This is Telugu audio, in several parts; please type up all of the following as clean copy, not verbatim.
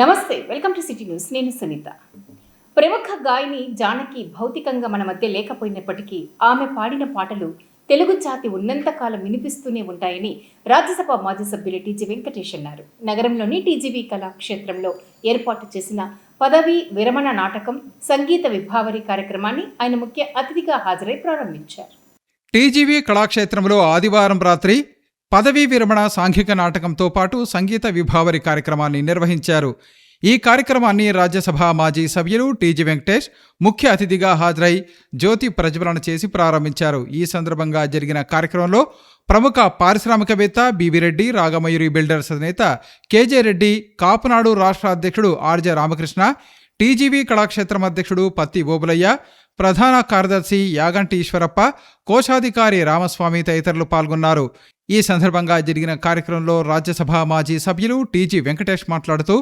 నమస్తే, వెల్కమ్ టు సిటీ న్యూస్. నేను సునీత. ప్రముఖ గాయని జానకి భౌతికంగా మన మధ్య లేకపోయినప్పటికీ ఆమె పాడిన పాటలు తెలుగు జాతి ఉన్నంతకాలం వినిపిస్తూనే ఉంటాయని రాజ్యసభ మాజీ సభ్యులు టీజీ వెంకటేష్ అన్నారు. నగరంలోని టీజీవీ కళాక్షేత్రంలో ఏర్పాటు చేసిన పదవీ విరమణ నాటకం సంగీత విభావరి కార్యక్రమాన్ని ఆయన ముఖ్య అతిథిగా హాజరై ప్రారంభించారు. టీజీవీ కళాక్షేత్రంలో ఆదివారం రాత్రి పదవీ విరమణ సాంఘిక నాటకంతో పాటు సంగీత విభావరి కార్యక్రమాన్ని నిర్వహించారు. ఈ కార్యక్రమాన్ని రాజ్యసభ మాజీ సభ్యులు టీజీ వెంకటేష్ ముఖ్య అతిథిగా హాజరై జ్యోతి ప్రజ్వలన చేసి ప్రారంభించారు. ఈ సందర్భంగా జరిగిన కార్యక్రమంలో ప్రముఖ పారిశ్రామికవేత్త బివి రెడ్డి, రాగమయూరి బిల్డర్స్ అధినేత కేజే రెడ్డి, కాపునాడు రాష్ట్ర అధ్యక్షుడు ఆర్జే రామకృష్ణ, టీజీవీ కళాక్షేత్రం అధ్యక్షుడు పత్తి ఓబులయ్య, ప్రధాన కార్యదర్శి యాగంటి ఈశ్వరప్ప, కోశాధికారి రామస్వామి తదితరులు పాల్గొన్నారు. ఈ సందర్భంగా జరిగిన కార్యక్రమంలో రాజ్యసభ మాజీ సభ్యులు టీజీ వెంకటేష్ మాట్లాడుతూ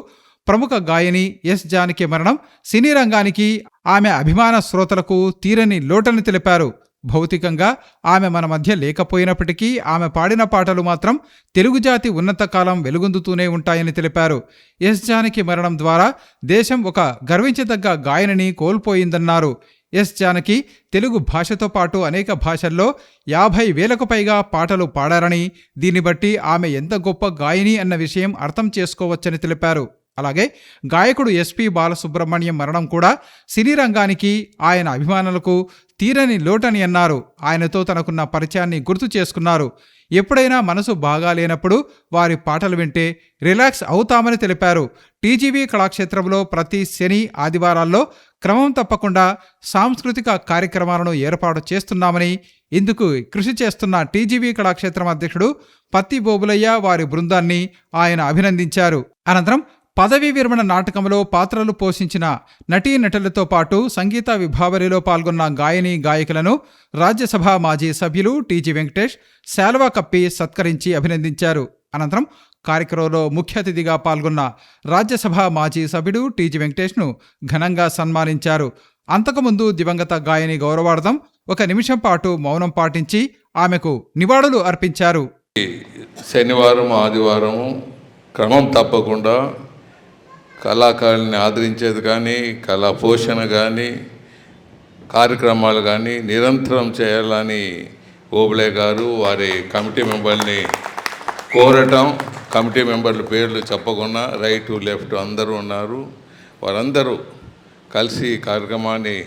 ప్రముఖ గాయని ఎస్ జానకి మరణం సినీ రంగానికి, ఆమె అభిమాన శ్రోతలకు తీరని లోటని తెలిపారు. భౌతికంగా ఆమె మన మధ్య లేకపోయినప్పటికీ ఆమె పాడిన పాటలు మాత్రం తెలుగు జాతి ఉన్నతకాలం వెలుగొందుతూనే ఉంటాయని తెలిపారు. ఎస్ జానకి మరణం ద్వారా దేశం ఒక గర్వించదగ్గ గాయనిని కోల్పోయిందన్నారు. ఎస్ జానకి తెలుగు భాషతో పాటు అనేక భాషల్లో 50,000కు పైగా పాటలు పాడారని, దీన్ని బట్టి ఆమె ఎంత గొప్ప గాయని అన్న విషయం అర్థం చేసుకోవచ్చని తెలిపారు. అలాగే గాయకుడు ఎస్పి బాలసుబ్రహ్మణ్యం మరణం కూడా సినీ రంగానికి, ఆయన అభిమానులకు తీరని లోటని అన్నారు. ఆయనతో తనకున్న పరిచయాన్ని గుర్తు చేసుకున్నారు. ఎప్పుడైనా మనసు బాగాలేనప్పుడు వారి పాటలు వింటే రిలాక్స్ అవుతామని తెలిపారు. టీజీవీ కళాక్షేత్రంలో ప్రతి శని, ఆదివారాల్లో క్రమం తప్పకుండా సాంస్కృతిక కార్యక్రమాలను ఏర్పాటు చేస్తున్నామని, ఇందుకు కృషి చేస్తున్న టీజీవీ కళాక్షేత్రం అధ్యక్షుడు పత్తి ఓబులయ్య, వారి బృందాన్ని ఆయన అభినందించారు. అనంతరం పదవీ విరమణ నాటకంలో పాత్రలు పోషించిన నటీనటులతో పాటు సంగీత విభావరిలో పాల్గొన్న గాయని గాయకులను రాజ్యసభ మాజీ సభ్యులు టీజీ వెంకటేష్ శాలువా కప్పి సత్కరించి అభినందించారు. అనంతరం కార్యక్రమంలో ముఖ్య అతిథిగా పాల్గొన్న రాజ్యసభ మాజీ సభ్యుడు టీజీ వెంకటేష్ను ఘనంగా సన్మానించారు. అంతకుముందు దివంగత గాయని గౌరవార్థం 1 నిమిషం పాటు మౌనం పాటించి ఆమెకు నివాళులు అర్పించారు. శనివారం, ఆదివారం క్రమం తప్పకుండా కళాకారుల్ని ఆదరించేది కానీ, కళా పోషణ కానీ, కార్యక్రమాలు కానీ నిరంతరం చేయాలని ఓబులే గారు వారి కమిటీ మెంబర్ని కోరటం. కమిటీ మెంబర్ల పేర్లు చెప్పకుండా రైటు లెఫ్ట్ అందరూ ఉన్నారు. వారందరూ కలిసి కార్యక్రమాన్ని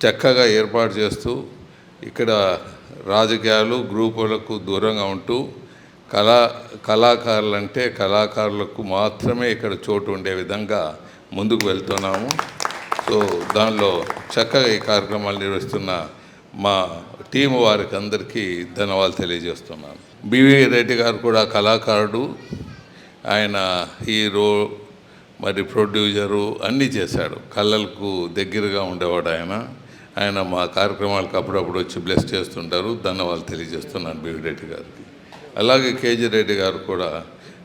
చక్కగా ఏర్పాటు చేస్తూ ఇక్కడ రాజకీయాలు, గ్రూపులకు దూరంగా ఉంటూ కళాకారులంటే కళాకారులకు మాత్రమే ఇక్కడ చోటు ఉండే విధంగా ముందుకు వెళ్తున్నాము. సో దానిలో చక్కగా ఈ కార్యక్రమాలు నిర్వహిస్తున్న మా టీము వారికి అందరికీ ధన్యవాదాలు తెలియజేస్తున్నాను. బివి రెడ్డి గారు కూడా కళాకారుడు, ఆయన హీరో, మరి ప్రొడ్యూసరు అన్నీ చేశాడు. కళలకు దగ్గరగా ఉండేవాడు ఆయన మా కార్యక్రమాలకు అప్పుడప్పుడు వచ్చి బ్లెస్ చేస్తుంటారు. ధన్యవాదాలు తెలియజేస్తున్నాను బివి రెడ్డి గారికి. అలాగే కేజీ రెడ్డి గారు కూడా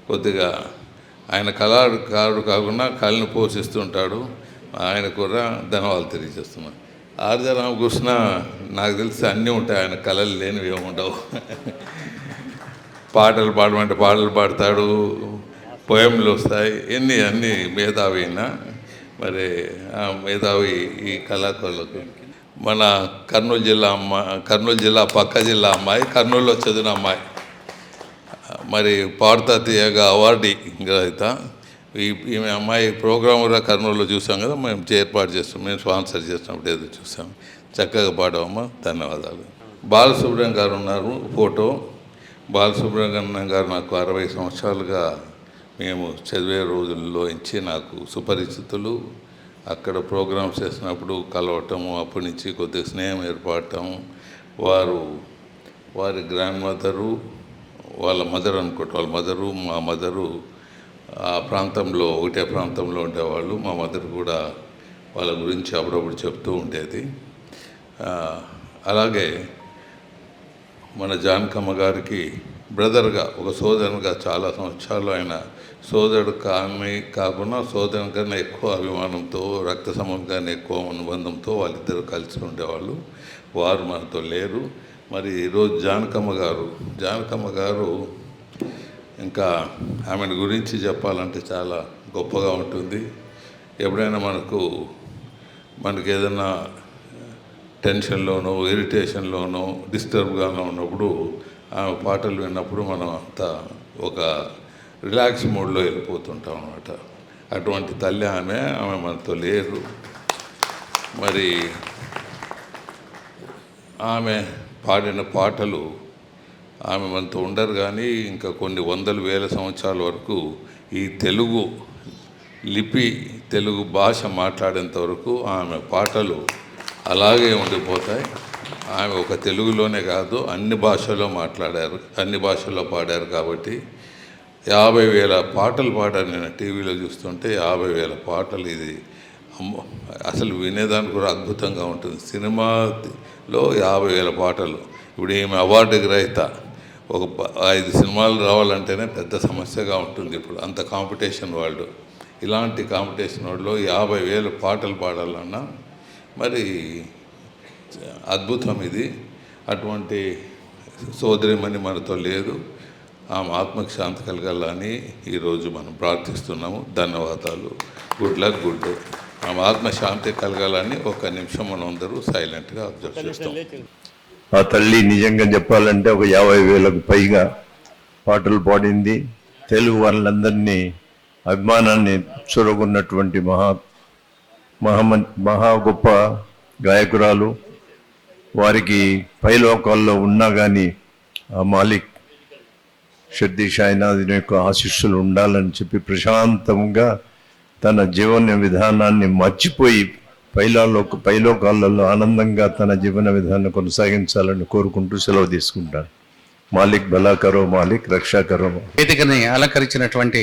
కొద్దిగా ఆయన కళాకారుడు కాకుండా కళను పోషిస్తుంటాడు. ఆయన కూడా ధన్యవాదాలు తెలియజేస్తున్నాను. ఆర్జే రామకృష్ణ నాకు తెలిసి అన్నీ ఉంటాయి, ఆయన కళలు లేనివి ఏముండవు. పాటలు పాడమంటే పాటలు పాడతాడు, పోయంలు వస్తాయి, అన్నీ మేధావి. మరి మేధావి ఈ కళాకారులకు. మన కర్నూలు జిల్లా పక్క జిల్లా అమ్మాయి, కర్నూలులో చదివిన అమ్మాయి, మరి పాడుతా తీయగా అవార్డు గ్రహీత. ఈమె అమ్మాయి ప్రోగ్రామర్గా కర్నూలులో చూసాం కదా, మేము ఏర్పాటు చేస్తాం, మేము స్పాన్సర్ చేసినప్పుడు ఏదో చూసాం. చక్కగా పాడామమ్మా, ధన్యవాదాలు. బాలసుబ్రహ్మణ్యం గారు ఉన్నారు ఫోటో. బాలసుబ్రహ్మణ్యం గారు నాకు 60 సంవత్సరాలుగా మేము చదివే రోజుల్లో నుంచి నాకు సుపరిచితులు. అక్కడ ప్రోగ్రామ్స్ చేసినప్పుడు కలవటము, అప్పటి నుంచి కొద్దిగా స్నేహం ఏర్పడటము. వారి గ్రాండ్ మదరు, వాళ్ళ మదర్ అనుకుంటా, వాళ్ళ మదరు మా మదరు ఆ ప్రాంతంలో ఒకటే ప్రాంతంలో ఉండేవాళ్ళు. మా మదర్ కూడా వాళ్ళ గురించి అప్పుడప్పుడు చెప్తూ ఉండేది. అలాగే మన జానకమ్మ గారికి బ్రదర్గా, ఒక సోదరునిగా చాలా సంవత్సరాలు ఆయన సోదరుడు కాకుండా సోదరుని కన్నా ఎక్కువ అభిమానంతో, రక్త సంబంధంగానే ఎక్కువ అనుబంధంతో వాళ్ళిద్దరూ కలిసి ఉండేవాళ్ళు. వారు మనతో లేరు. మరి ఈరోజు జానకమ్మ గారు ఇంకా ఆమెను గురించి చెప్పాలంటే చాలా గొప్పగా ఉంటుంది. ఎప్పుడైనా మనకు ఏదైనా టెన్షన్లోనో ఇరిటేషన్లోనో డిస్టర్బ్గానో ఉన్నప్పుడు ఆమె పాటలు విన్నప్పుడు మనం అంతా ఒక రిలాక్స్ మూడ్లో వెళ్ళిపోతుంటాం అన్నమాట. అటువంటి తల్లి ఆమె మనతో లేరు. మరి ఆమె పాడిన పాటలు ఆమె మనతో ఉండరు, కానీ ఇంకా కొన్ని వందల వేల సంవత్సరాల వరకు ఈ తెలుగు లిపి తెలుగు భాష మాట్లాడేంత వరకు ఆమె పాటలు అలాగే ఉండిపోతాయి. ఆమె ఒక తెలుగులోనే కాదు అన్ని భాషల్లో పాడారు కాబట్టి 50,000 పాటలు పాడారు. నేను టీవీలో చూస్తుంటే 50,000 పాటలు. ఇది అసలు వినేదానికి కూడా అద్భుతంగా ఉంటుంది. సినిమాలో 50,000 పాటలు. ఇప్పుడు ఈమె అవార్డు గ్రహీత. ఒక 5 సినిమాలు రావాలంటేనే పెద్ద సమస్యగా ఉంటుంది ఇప్పుడు, అంత కాంపిటీషన్ వాళ్ళు. ఇలాంటి కాంపిటీషన్ వాళ్ళు 50,000 పాటలు పాడాలన్నా మరి అద్భుతం ఇది. అటువంటి సోదరిమణి మనతో లేదు. ఆమె ఆత్మకు శాంతి కలగాలని ఈరోజు మనం ప్రార్థిస్తున్నాము. ధన్యవాదాలు. Good luck, good day. ఆమె ఆత్మశాంతి కలగాలని 1 నిమిషం మనం అందరూ సైలెంట్గా అబ్జర్వ్ చేస్తాం. ఆ తల్లి నిజంగా చెప్పాలంటే ఒక 50,000కు పైగా పాటలు పాడింది. తెలుగు వాళ్ళందరినీ అభిమానాన్ని చూరగొన్నటువంటి మహా గొప్ప గాయకురాలు. వారికి పైలోకాల్లో ఉన్నా కానీ ఆ మాలిక్ షర్దీ షాయినాథ్ యొక్క ఆశీస్సులు ఉండాలని చెప్పి ప్రశాంతంగా తన జీవన విధానాన్ని మర్చిపోయి పైలోకాలలో ఆనందంగా తన జీవన విధానం కొనసాగించాలని కోరుకుంటూ సెలవు తీసుకుంటాను. మాలిక్ భలా కరో మాలిక్, రక్షా కరో. వేదికని అలంకరించినటువంటి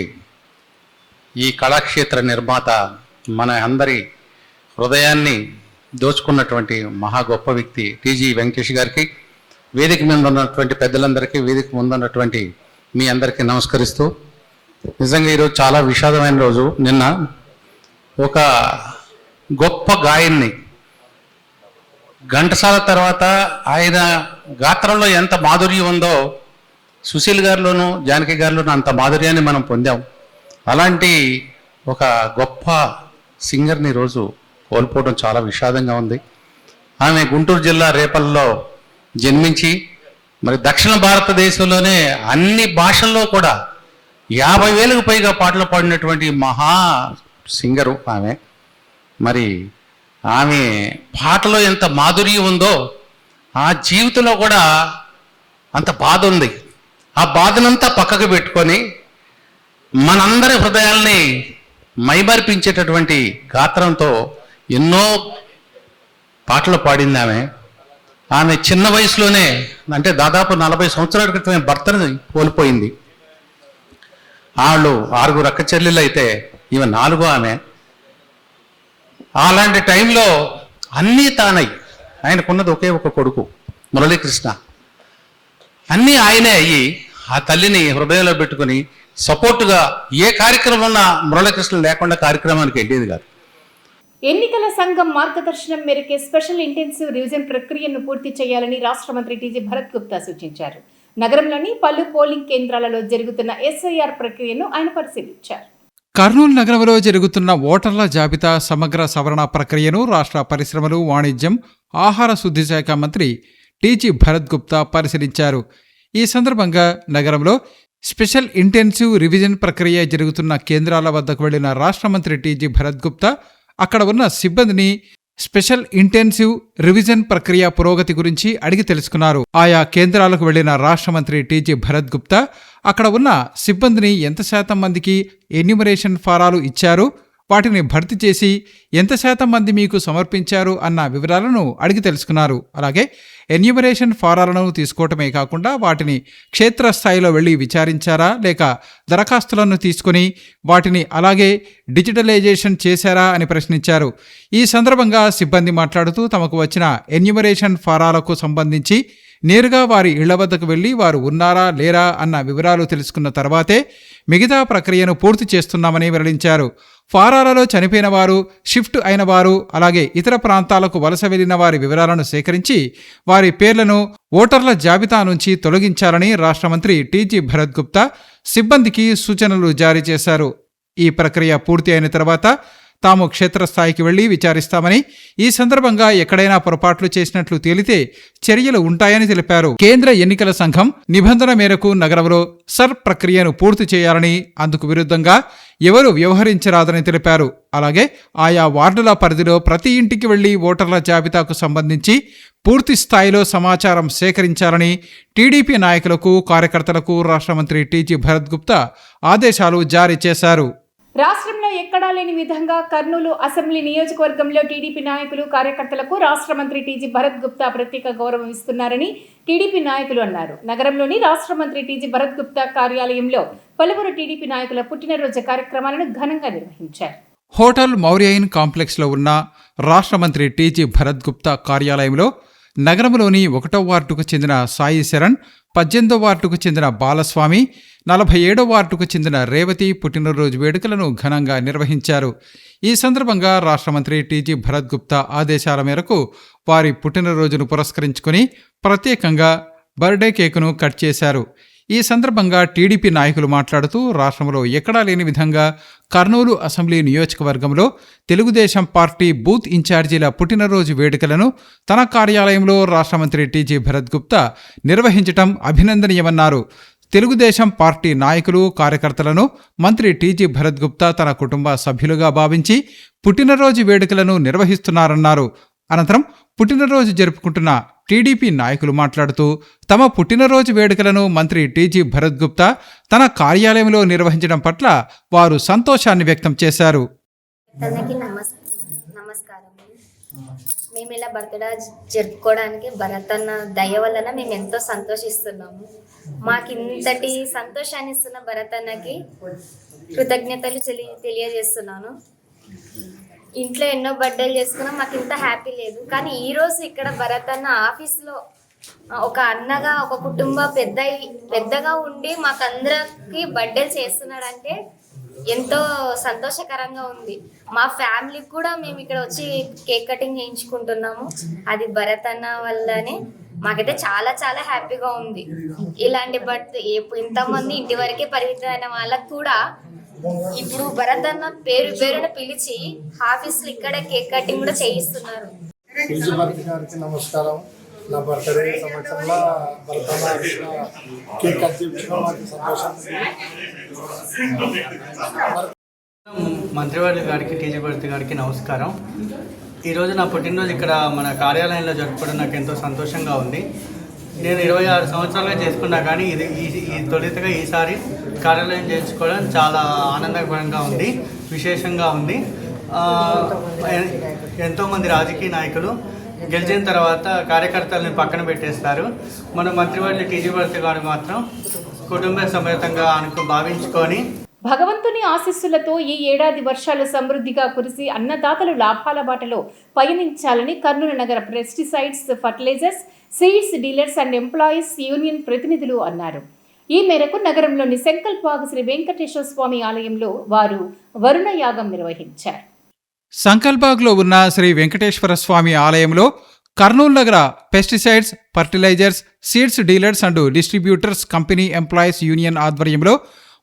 ఈ కళాక్షేత్ర నిర్మాత, మన అందరి హృదయాన్ని దోచుకున్నటువంటి మహా గొప్ప వ్యక్తి టీజీ వెంకటేష్ గారికి, వేదిక మీద ఉన్నటువంటి పెద్దలందరికీ, వేదిక ముందు ఉన్నటువంటి మీ అందరికీ నమస్కరిస్తూ, నిజంగా ఈరోజు చాలా విషాదమైన రోజు. నిన్న ఒక గొప్ప గాయన్ని ఘంటసాల తర్వాత ఆయన గాత్రంలో ఎంత మాధుర్యం ఉందో సుశీల్ గారిలోనూ జానకి గారిలోనూ అంత మాధుర్యాన్ని మనం పొందాం. అలాంటి ఒక గొప్ప సింగర్ని ఈరోజు కోల్పోవడం చాలా విషాదంగా ఉంది. ఆమె గుంటూరు జిల్లా రేపల్లో జన్మించి మరి దక్షిణ భారతదేశంలోనే అన్ని భాషల్లో కూడా 50,000కు పైగా పాటలు పాడినటువంటి మహా సింగరు ఆమె. మరి ఆమె పాటలో ఎంత మాధుర్యం ఉందో ఆ జీవితంలో కూడా అంత బాధ ఉంది. ఆ బాధనంతా పక్కకు పెట్టుకొని మనందరి హృదయాల్ని మైమర్పించేటటువంటి గాత్రంతో ఎన్నో పాటలు పాడింది ఆమె. ఆమె చిన్న వయసులోనే, అంటే దాదాపు 40 సంవత్సరాల క్రితమే భర్తను కోల్పోయింది. వాళ్ళు 6 అక్క చెల్లెళ్ళు అయితే ఈమె 4వ ఆమె. అలాంటి టైంలో అన్నీ తానై, ఆయనకున్నది ఒకే ఒక కొడుకు మురళీకృష్ణ, అన్నీ ఆయనే అయ్యి ఆ తల్లిని హృదయంలో పెట్టుకుని సపోర్టుగా ఏ కార్యక్రమం ఉన్నా మురళీకృష్ణ లేకుండా కార్యక్రమానికి వెళ్ళేది కాదు. ఎన్నికల సంఘం మార్గదర్శనం మేరకే స్పెషల్ ఇంటెన్సివ్ రివిజన్ ప్రక్రియను పూర్తి చేయాలని రాష్ట్ర మంత్రి టీజీ భరత్ గుప్తా సూచించారు. నగరంలోని పలు పోలింగ్ కేంద్రాలలో జరుగుతున్న ఎస్ఐఆర్ ప్రక్రియను ఆయన పరిశీలించారు. కర్నూలు నగరంలో జరుగుతున్న ఓటర్ల జాబితా సమగ్ర సవరణ ప్రక్రియను రాష్ట్ర పరిశ్రమలు, వాణిజ్యం, ఆహార శుద్ధి శాఖ మంత్రి టీజీ భరత్ గుప్తా పరిశీలించారు. ఈ సందర్భంగా నగరంలో స్పెషల్ ఇంటెన్సివ్ రివిజన్ ప్రక్రియ జరుగుతున్న కేంద్రాల వద్దకు వెళ్లిన రాష్ట్ర మంత్రి టీజీ భరత్ గుప్తా అక్కడ ఉన్న సిబ్బందిని స్పెషల్ ఇంటెన్సివ్ రివిజన్ ప్రక్రియ పురోగతి గురించి అడిగి తెలుసుకున్నారు. ఆయా కేంద్రాలకు వెళ్లిన రాష్ట్ర మంత్రి టీజీ భరత్ గుప్తా అక్కడ ఉన్న సిబ్బందిని ఎంత శాతం మందికి ఎన్యూమరేషన్ ఫారాలు ఇచ్చారు, వాటిని భర్తీ చేసి ఎంత శాతం మంది మీకు సమర్పించారు అన్న వివరాలను అడిగి తెలుసుకున్నారు. అలాగే ఎన్యూమరేషన్ ఫారాలను తీసుకోవటమే కాకుండా వాటిని క్షేత్రస్థాయిలో వెళ్లి విచారించారా, లేక దరఖాస్తులను తీసుకుని వాటిని అలాగే డిజిటలైజేషన్ చేశారా అని ప్రశ్నించారు. ఈ సందర్భంగా సిబ్బంది మాట్లాడుతూ తమకు వచ్చిన ఎన్యూమరేషన్ ఫారాలకు సంబంధించి నేరుగా వారి ఇళ్ల వద్దకు వెళ్లి వారు ఉన్నారా లేరా అన్న వివరాలు తెలుసుకున్న తర్వాతే మిగతా ప్రక్రియను పూర్తి చేస్తున్నామని వెల్లడించారు. ఫారాలలో చనిపోయిన వారు, షిఫ్ట్ అయిన వారు, అలాగే ఇతర ప్రాంతాలకు వలస వెళ్లిన వారి వివరాలను సేకరించి వారి పేర్లను ఓటర్ల జాబితా నుంచి తొలగించాలని రాష్ట్ర మంత్రి టీజీ భరత్ గుప్తా సిబ్బందికి సూచనలు జారీ చేశారు. ఈ ప్రక్రియ పూర్తి అయిన తర్వాత తాము క్షేత్రస్థాయికి వెళ్లి విచారిస్తామని, ఈ సందర్భంగా ఎక్కడైనా పొరపాట్లు చేసినట్లు తేలితే చర్యలు ఉంటాయని తెలిపారు. కేంద్ర ఎన్నికల సంఘం నిబంధన మేరకు నగరంలో సర్ ప్రక్రియను పూర్తి చేయాలని, అందుకు విరుద్ధంగా ఎవరూ వ్యవహరించరాదని తెలిపారు. అలాగే ఆయా వార్డుల పరిధిలో ప్రతి ఇంటికి వెళ్లి ఓటర్ల జాబితాకు సంబంధించి పూర్తి స్థాయిలో సమాచారం సేకరించాలని టీడీపీ నాయకులకు, కార్యకర్తలకు రాష్ట్ర మంత్రి టీజీ భరత్ గుప్తా ఆదేశాలు జారీ చేశారు. రాష్ట్రంలో ఎక్కడా లేని విధంగా కర్నూలు అసెంబ్లీ నియోజకవర్గంలో టీడీపీ నాయకులు, కార్యకర్తలకు రాష్ట్ర మంత్రి టీజీ భరత్ గుప్తా ప్రత్యేక గౌరవం ఇస్తున్నారని టీడీపీ నాయకులు అన్నారు. నగరంలోని రాష్ట్ర మంత్రి టీజీ భరత్ గుప్తా కార్యాలయంలో పలువురు టీడీపీ నాయకుల పుట్టినరోజు కార్యక్రమాలను ఘనంగా నిర్వహించారు. హోటల్ మౌర్యయిన్ కాంప్లెక్స్లో ఉన్న రాష్ట్ర మంత్రి టీజీ భరత్ గుప్తా కార్యాలయంలో నగరంలోని 1వ వార్డుకు చెందిన సాయి శరణ్, 18వ వార్డుకు చెందిన బాలస్వామి, 47వ వార్డుకు చెందిన రేవతి పుట్టినరోజు వేడుకలను ఘనంగా నిర్వహించారు. ఈ సందర్భంగా రాష్ట్ర మంత్రి టీజీ భరత్ గుప్తా ఆదేశాల మేరకు వారి పుట్టినరోజును పురస్కరించుకుని ప్రత్యేకంగా బర్త్డే కేకును కట్ చేశారు. ఈ సందర్భంగా టీడీపీ నాయకులు మాట్లాడుతూ రాష్ట్రంలో ఎక్కడా లేని విధంగా కర్నూలు అసెంబ్లీ నియోజకవర్గంలో తెలుగుదేశం పార్టీ బూత్ ఇన్ఛార్జీల పుట్టినరోజు వేడుకలను తన కార్యాలయంలో రాష్ట్ర మంత్రి టీజీ భరత్ గుప్తా నిర్వహించడం అభినందనీయమన్నారు. తెలుగుదేశం పార్టీ నాయకులు, కార్యకర్తలను మంత్రి టీజీ భరత్ గుప్తా తన కుటుంబ సభ్యులుగా భావించి పుట్టినరోజు వేడుకలను నిర్వహిస్తున్నారన్నారు. అనంతరం పుట్టినరోజు జరుపుకుంటున్న టీడీపీ నాయకులు మాట్లాడుతూ తమ పుట్టినరోజు వేడుకలను మంత్రి టీజీ భరత్ గుప్తా తన కార్యాలయంలో నిర్వహించడం పట్ల వారు సంతోషాన్ని వ్యక్తం చేశారు. మేము ఇలా బర్త్డే జరుపుకోవడానికి భరత్ అన్న దయ వలన మేము ఎంతో సంతోషిస్తున్నాము. మాకు ఇంతటి సంతోషాన్ని ఇస్తున్న భరత్ అన్నకి కృతజ్ఞతలు తెలియజేస్తున్నాను. ఇంట్లో ఎన్నో బర్త్డేలు చేసుకున్నా మాకు ఇంత హ్యాపీ లేదు, కానీ ఈరోజు ఇక్కడ భరత్ అన్న ఆఫీస్లో ఒక అన్నగా, ఒక కుటుంబ పెద్దగా ఉండి మాకందరికి బర్త్డేలు చేస్తున్నాడంటే ఎంతో సంతోషకరంగా ఉంది. మా ఫ్యామిలీకి కూడా మేము ఇక్కడ వచ్చి కేక్ కటింగ్ చేయించుకుంటున్నాము. అది భరత్ అన్న వల్లనే మాకైతే చాలా చాలా హ్యాపీగా ఉంది. ఇలాంటి ఇంతమంది ఇంటి వరకే పరిమితమైన వాళ్ళకు కూడా ఇప్పుడు భరత్ అన్న పేరున పిలిచి ఆఫీసులు ఇక్కడ కేక్ కటింగ్ కూడా చేయిస్తున్నారు. నమస్కారం. నా బర్త్డే సంవత్సరంలో భరత్ అన్న కేక్ కట్ చేయించడం నాకు సంతోషం. మంత్రివర్యులు గారికి, టీజీ భరత్ గారికి నమస్కారం. ఈరోజు నా పుట్టినరోజు ఇక్కడ మన కార్యాలయంలో జరుపుకోవడం నాకు ఎంతో సంతోషంగా ఉంది. నేను 26 సంవత్సరాలుగా చేసుకున్నా, కానీ ఈ తొలితగా ఈసారి కార్యాలయం చేయించుకోవడం చాలా ఆనందకరంగా ఉంది, విశేషంగా ఉంది. ఎంతోమంది రాజకీయ నాయకులు గెలిచిన తర్వాత కార్యకర్తలను పక్కన పెట్టేస్తారు. మన మంత్రివర్యులు టీజీ భరత్ గారు మాత్రం కుటుంబ సమేతంగా భావించుకొని భగవంతుని ఆశీస్సులతో ఈ ఏడాది వర్షాలు సమృద్ధిగా కురిసి అన్నదాతలు లాభాల బాటలో పయనించాలని కర్నూలు నగర pesticides, fertilizers, seeds dealers and employees union ప్రతినిధులు అన్నారు. ఈ మేరకు నగరంలోని సంకల్పాగ్ శ్రీ వెంకటేశ్వర స్వామి ఆలయంలో వారు వరుణ యాగం నిర్వహించారు. సంకల్బాగ్లో ఉన్న శ్రీ వెంకటేశ్వర స్వామి ఆలయంలో కర్నూలు నగర pesticides, fertilizers, seeds dealers and distributors company employees union ఆధ్వర్యంలో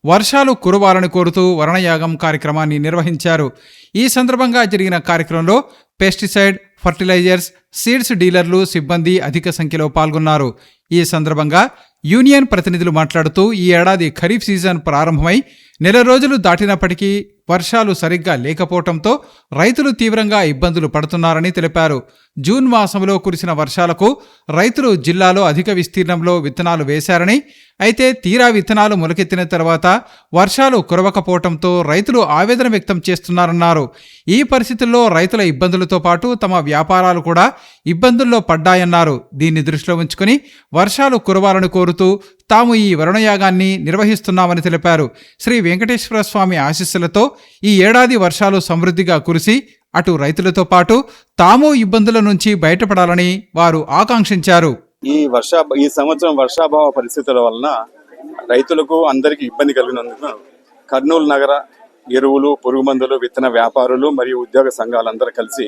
వర్షాలు కురవాలని కోరుతూ వరుణయాగం కార్యక్రమాన్ని నిర్వహించారు. ఈ సందర్భంగా జరిగిన కార్యక్రమంలో పెస్టిసైడ్, ఫర్టిలైజర్స్, సీడ్స్ డీలర్లు, సిబ్బంది అధిక సంఖ్యలో పాల్గొన్నారు. ఈ సందర్భంగా యూనియన్ ప్రతినిధులు మాట్లాడుతూ ఈ ఏడాది ఖరీఫ్ సీజన్ ప్రారంభమై నెల రోజులు దాటినప్పటికీ వర్షాలు సరిగ్గా లేకపోవడంతో రైతులు తీవ్రంగా ఇబ్బందులు పడుతున్నారని తెలిపారు. జూన్ మాసంలో కురిసిన వర్షాలకు రైతులు జిల్లాలో అధిక విస్తీర్ణంలో విత్తనాలు వేశారని, అయితే తీరా విత్తనాలు మొలకెత్తిన తర్వాత వర్షాలు కురవకపోవడంతో రైతులు ఆవేదన వ్యక్తం చేస్తున్నారన్నారు. ఈ పరిస్థితుల్లో రైతుల ఇబ్బందులతో పాటు తమ వ్యాపారాలు కూడా ఇబ్బందుల్లో పడ్డాయన్నారు. దీన్ని దృష్టిలో ఉంచుకుని వర్షాలు కురవాలని కోరుతూ తాము ఈ వరుణయాగాన్ని నిర్వహిస్తున్నామని తెలిపారు. శ్రీ వెంకటేశ్వర స్వామి ఆశీస్సులతో ఈ ఏడాది వర్షాలు సమృద్ధిగా కురిసి అటు రైతులతో పాటు తాము ఇబ్బందుల నుంచి బయటపడాలని వారు ఆకాంక్షించారు. ఈ సంవత్సరం వర్షాభావ పరిస్థితుల వలన రైతులకు అందరికీ ఇబ్బంది కలిగినందుకు కర్నూలు నగర ఎరువులు, పురుగు మందులు, విత్తన వ్యాపారులు మరియు ఉద్యోగ సంఘాలందరూ కలిసి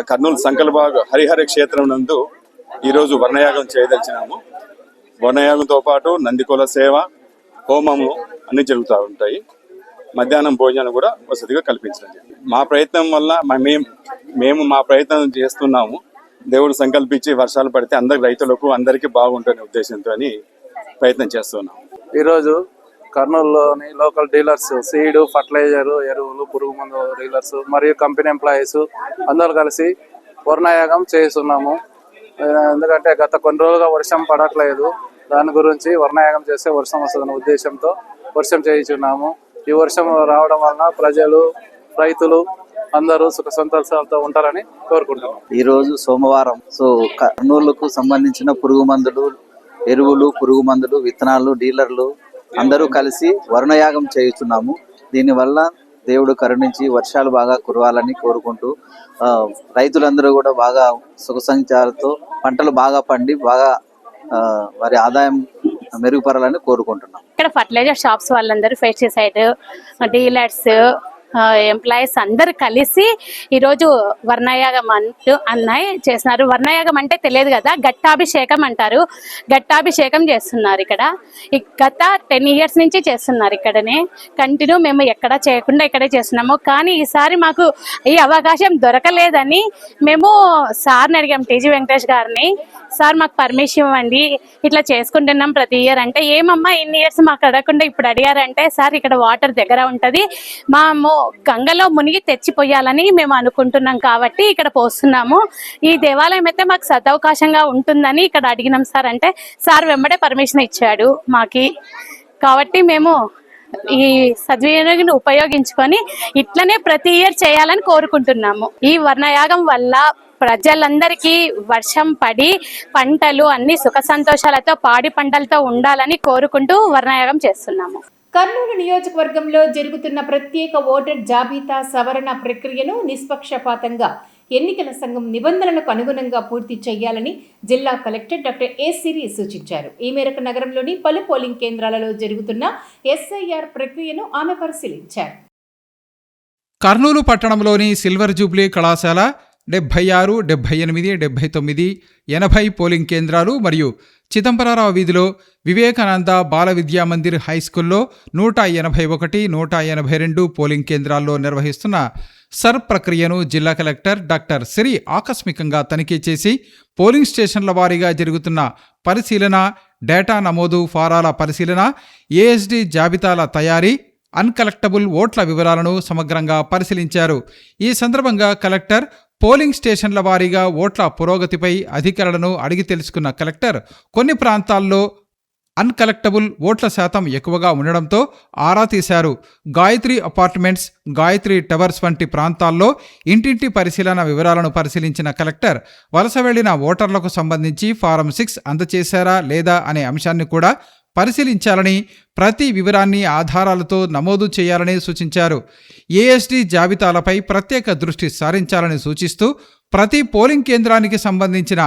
కర్నూలు సంకల్బాగ్ హరిహర క్షేత్రం నందు ఈరోజు వర్ణయాగం చేయదలిచినాము. వర్ణయాగంతో పాటు నందికొల సేవ, హోమము అన్ని జరుగుతూ ఉంటాయి. మధ్యాహ్నం భోజనం కూడా వసతిగా కల్పించడం జరిగింది. మా ప్రయత్నం వల్ల మేము మా ప్రయత్నం చేస్తున్నాము. దేవుడు సంకల్పించి వర్షాలు పడితే రైతులకు అందరికీ బాగుంటుందనే ఉద్దేశంతో ప్రయత్నం చేస్తున్నాము. ఈరోజు కర్నూలులోని లోకల్ డీలర్స్, సీడ్, ఫర్టిలైజర్, ఎరువులు, పురుగు మందు డీలర్స్ మరియు కంపెనీ ఎంప్లాయీస్ అందరూ కలిసి వర్ణయాగం చేస్తున్నాము. ఎందుకంటే గత కొన్ని రోజులుగా వర్షం పడట్లేదు, దాని గురించి వర్ణయాగం చేస్తే వర్షం వస్తుందనే ఉద్దేశంతో వర్షం చేయించున్నాము. ఈ వర్షం రావడం వలన ప్రజలు, రైతులు అందరూ సుఖ సంతోషాలతో ఉంటారని కోరుకుంటున్నాం. ఈరోజు సోమవారం. కర్నూలుకు సంబంధించిన పురుగు మందులు, ఎరువులు, పురుగు మందులు, విత్తనాలు డీలర్లు అందరూ కలిసి వరుణయాగం చేయుచున్నాము. దీనివల్ల దేవుడు కరుణించి వర్షాలు బాగా కురవాలని కోరుకుంటూ రైతులందరూ కూడా బాగా సుఖ సంచారాలతో పంటలు బాగా పండి బాగా వారి ఆదాయం మెరుగుపడాలని కోరుకుంటున్నాం. ఇక్కడ ఫర్టిలైజర్ షాప్స్ వాళ్ళందరూ, పెస్టిసైడ్ డీలర్స్, ఎంప్లాయీస్ అందరు కలిసి ఈరోజు వర్ణయాగం అన్నాయి చేస్తున్నారు. వర్ణయాగం అంటే తెలియదు కదా, ఘట్టాభిషేకం అంటారు. ఘట్టాభిషేకం చేస్తున్నారు ఇక్కడ. గత 10 years నుంచి చేస్తున్నారు ఇక్కడనే. కంటిన్యూ మేము ఎక్కడ చేయకుండా ఇక్కడే చేస్తున్నాము. కానీ ఈసారి మాకు ఈ అవకాశం దొరకలేదని మేము సార్ని అడిగాం, టీజీ వెంకటేష్ గారిని. సార్ మాకు పర్మిషన్ ఇవ్వండి, ఇట్లా చేసుకుంటున్నాం ప్రతి ఇయర్ అంటే. ఏమమ్మా ఇన్ని ఇయర్స్ మాకు అడగకుండా ఇప్పుడు అడిగారంటే, సార్ ఇక్కడ వాటర్ దగ్గర ఉంటుంది, మేము గంగలో మునిగి తెచ్చిపోయాలని మేము అనుకుంటున్నాం కాబట్టి ఇక్కడ పోస్తున్నాము. ఈ దేవాలయం అయితే మాకు సదవకాశంగా ఉంటుందని ఇక్కడ అడిగినాం సార్ అంటే, సార్ వెంబడే పర్మిషన్ ఇచ్చాడు మాకి. కాబట్టి మేము ఈ సద్వినియోగాన్ని ఉపయోగించుకొని ఇట్లనే ప్రతి ఇయర్ చేయాలని కోరుకుంటున్నాము. ఈ వర్ణయాగం వల్ల ప్రజలందరికీ వర్షం పడి పంటలు అన్ని సుఖ సంతోషాలతో పాడి పంటలతో ఉండాలని కోరుకుంటూ వర్ణయాగం చేస్తున్నాము. కర్నూలు నియోజకవర్గంలో జరుగుతున్న ప్రత్యేక ఓటర్ జాబితా సవరణ ప్రక్రియను నిష్పక్షపాతంగా ఎన్నికల సంఘం నిబంధనలకు అనుగుణంగా పూర్తి చేయాలని జిల్లా కలెక్టర్ డాక్టర్ ఏ సిరి సూచించారు. ఈ మేరకు నగరంలోని పలు పోలింగ్ కేంద్రాలలో జరుగుతున్న ఎస్ఐఆర్ ప్రక్రియను ఆమె పరిశీలించారు. కర్నూలు పట్టణంలోని సిల్వర్ జూబ్లీ కళాశాల 76, 78, 79, 80 పోలింగ్ కేంద్రాలు మరియు చిదంబరారావు వీధిలో వివేకానంద బాల విద్యా మందిర్ హైస్కూల్లో 181, 182 పోలింగ్ కేంద్రాల్లో నిర్వహిస్తున్న సర్ ప్రక్రియను జిల్లా కలెక్టర్ డాక్టర్ సిరి ఆకస్మికంగా తనిఖీ చేసి పోలింగ్ స్టేషన్ల వారీగా జరుగుతున్న పరిశీలన, డేటా నమోదు, ఫారాల పరిశీలన, ఏఎస్డి జాబితాల తయారీ, అన్కలెక్టబుల్ ఓట్ల వివరాలను సమగ్రంగా పరిశీలించారు. ఈ సందర్భంగా కలెక్టర్ పోలింగ్ స్టేషన్ల వారీగా ఓట్ల పురోగతిపై అధికారులను అడిగి తెలుసుకున్న కలెక్టర్ కొన్ని ప్రాంతాల్లో అన్కలెక్టబుల్ ఓట్ల శాతం ఎక్కువగా ఉండడంతో ఆరా తీశారు. గాయత్రి అపార్ట్మెంట్స్, గాయత్రి టవర్స్ వంటి ప్రాంతాల్లో ఇంటింటి పరిశీలన వివరాలను పరిశీలించిన కలెక్టర్ వలస వెళ్లిన ఓటర్లకు సంబంధించి ఫారం 6 అందజేశారా లేదా అనే అంశాన్ని కూడా పరిశీలించాలని, ప్రతి వివరాన్ని ఆధారాలతో నమోదు చేయాలని సూచించారు. ఏఎస్డి జాబితాలపై ప్రత్యేక దృష్టి సారించాలని సూచిస్తూ ప్రతి పోలింగ్ కేంద్రానికి సంబంధించిన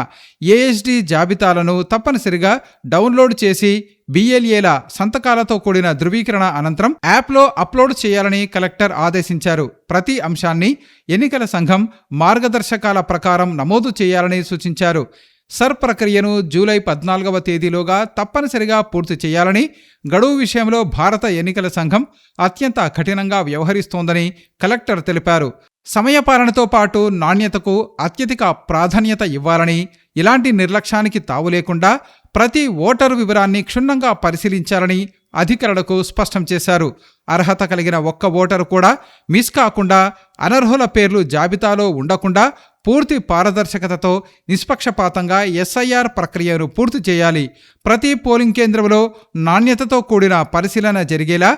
ఏఎస్డి జాబితాలను తప్పనిసరిగా డౌన్లోడ్ చేసి బిఎల్ఏల సంతకాలతో కూడిన ధృవీకరణ అనంతరం యాప్లో అప్లోడ్ చేయాలని కలెక్టర్ ఆదేశించారు. ప్రతి అంశాన్ని ఎన్నికల సంఘం మార్గదర్శకాల ప్రకారం నమోదు చేయాలని సూచించారు. సర్ ప్రక్రియను జూలై 14వ తేదీలోగా తప్పనిసరిగా పూర్తి చేయాలని, గడువు విషయంలో భారత ఎన్నికల సంఘం అత్యంత కఠినంగా వ్యవహరిస్తోందని కలెక్టర్ తెలిపారు. సమయపాలనతో పాటు నాణ్యతకు అత్యధిక ప్రాధాన్యత ఇవ్వాలని, ఇలాంటి నిర్లక్ష్యానికి తావు లేకుండా ప్రతి ఓటరు వివరాన్ని క్షుణ్ణంగా పరిశీలించాలని అధికారులకు స్పష్టం చేశారు. అర్హత కలిగిన ఒక్క ఓటరు కూడా మిస్ కాకుండా, అనర్హుల పేర్లు జాబితాలో ఉండకుండా పూర్తి పారదర్శకతతో నిష్పక్షపాతంగా ఎస్ఐఆర్ ప్రక్రియను పూర్తి చేయాలి. ప్రతి పోలింగ్ కేంద్రంలో నాణ్యతతో కూడిన పరిశీలన జరిగేలా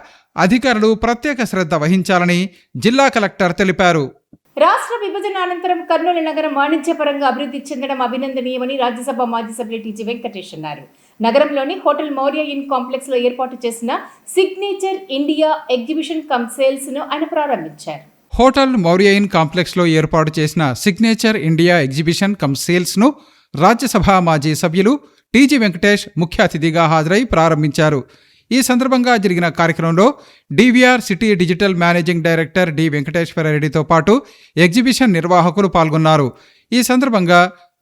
అధికారులు ప్రత్యేక శ్రద్ధ వహించాలని జిల్లా కలెక్టర్ తెలిపారు. రాష్ట్ర విభజన అనంతరం కర్నూలు నగరం వాణిజ్యపరంగా అభివృద్ధి చెందడం అభినందనీయమని రాజ్యసభ మాజీ సభ్యులు టీజీ వెంకటేష్ అన్నారు. నగరంలోని హోటల్ మౌర్య ఇన్ కాంప్లెక్స్ లో ఏర్పాటు చేసిన signature India exhibition cum sales ను ఆయన ప్రారంభించారు. హోటల్ మౌర్య ఇన్ కాంప్లెక్స్లో ఏర్పాటు చేసిన సిగ్నేచర్ ఇండియా ఎగ్జిబిషన్ కమ్ సేల్స్ను రాజ్యసభ మాజీ సభ్యులు టీజీ వెంకటేష్ ముఖ్య అతిథిగా హాజరై ప్రారంభించారు. ఈ సందర్భంగా జరిగిన కార్యక్రమంలో DVR city digital managing director D వెంకటేశ్వరరెడ్డితో పాటు ఎగ్జిబిషన్ నిర్వాహకులు పాల్గొన్నారు. ఈ సందర్భంగా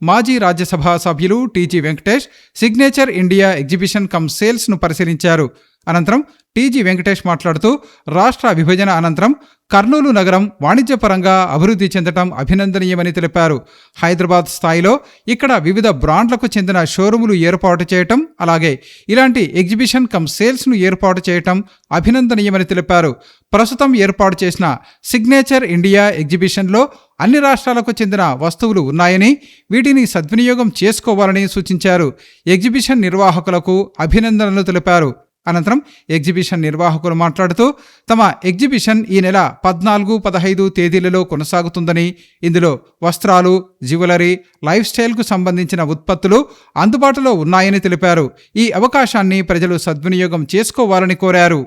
మాజీ రాజ్యసభ సభ్యులు TG Venkatesh signature India exhibition cum సేల్స్ను పరిశీలించారు. అనంతరం టీజీ వెంకటేష్ మాట్లాడుతూ రాష్ట్ర విభజన అనంతరం కర్నూలు నగరం వాణిజ్యపరంగా అభివృద్ధి చెందటం అభినందనీయమని తెలిపారు. హైదరాబాద్ స్థాయిలో ఇక్కడ వివిధ బ్రాండ్లకు చెందిన షోరూములు ఏర్పాటు చేయటం, అలాగే ఇలాంటి ఎగ్జిబిషన్ కమ్ సేల్స్ను ఏర్పాటు చేయటం అభినందనీయమని తెలిపారు. ప్రస్తుతం ఏర్పాటు చేసిన సిగ్నేచర్ ఇండియా ఎగ్జిబిషన్లో అన్ని రాష్ట్రాలకు చెందిన వస్తువులు ఉన్నాయని, వీటిని సద్వినియోగం చేసుకోవాలని సూచించారు. ఎగ్జిబిషన్ నిర్వాహకులకు అభినందనలు తెలిపారు. అనంతరం ఎగ్జిబిషన్ నిర్వాహకులు మాట్లాడుతూ తమ ఎగ్జిబిషన్ ఈ నెల 14, 15 తేదీలలో కొనసాగుతుందని, ఇందులో వస్త్రాలు, జ్యువెలరీ, లైఫ్ స్టైల్కు సంబంధించిన ఉత్పత్తులు అందుబాటులో ఉన్నాయని తెలిపారు. ఈ అవకాశాన్ని ప్రజలు సద్వినియోగం చేసుకోవాలని కోరారు.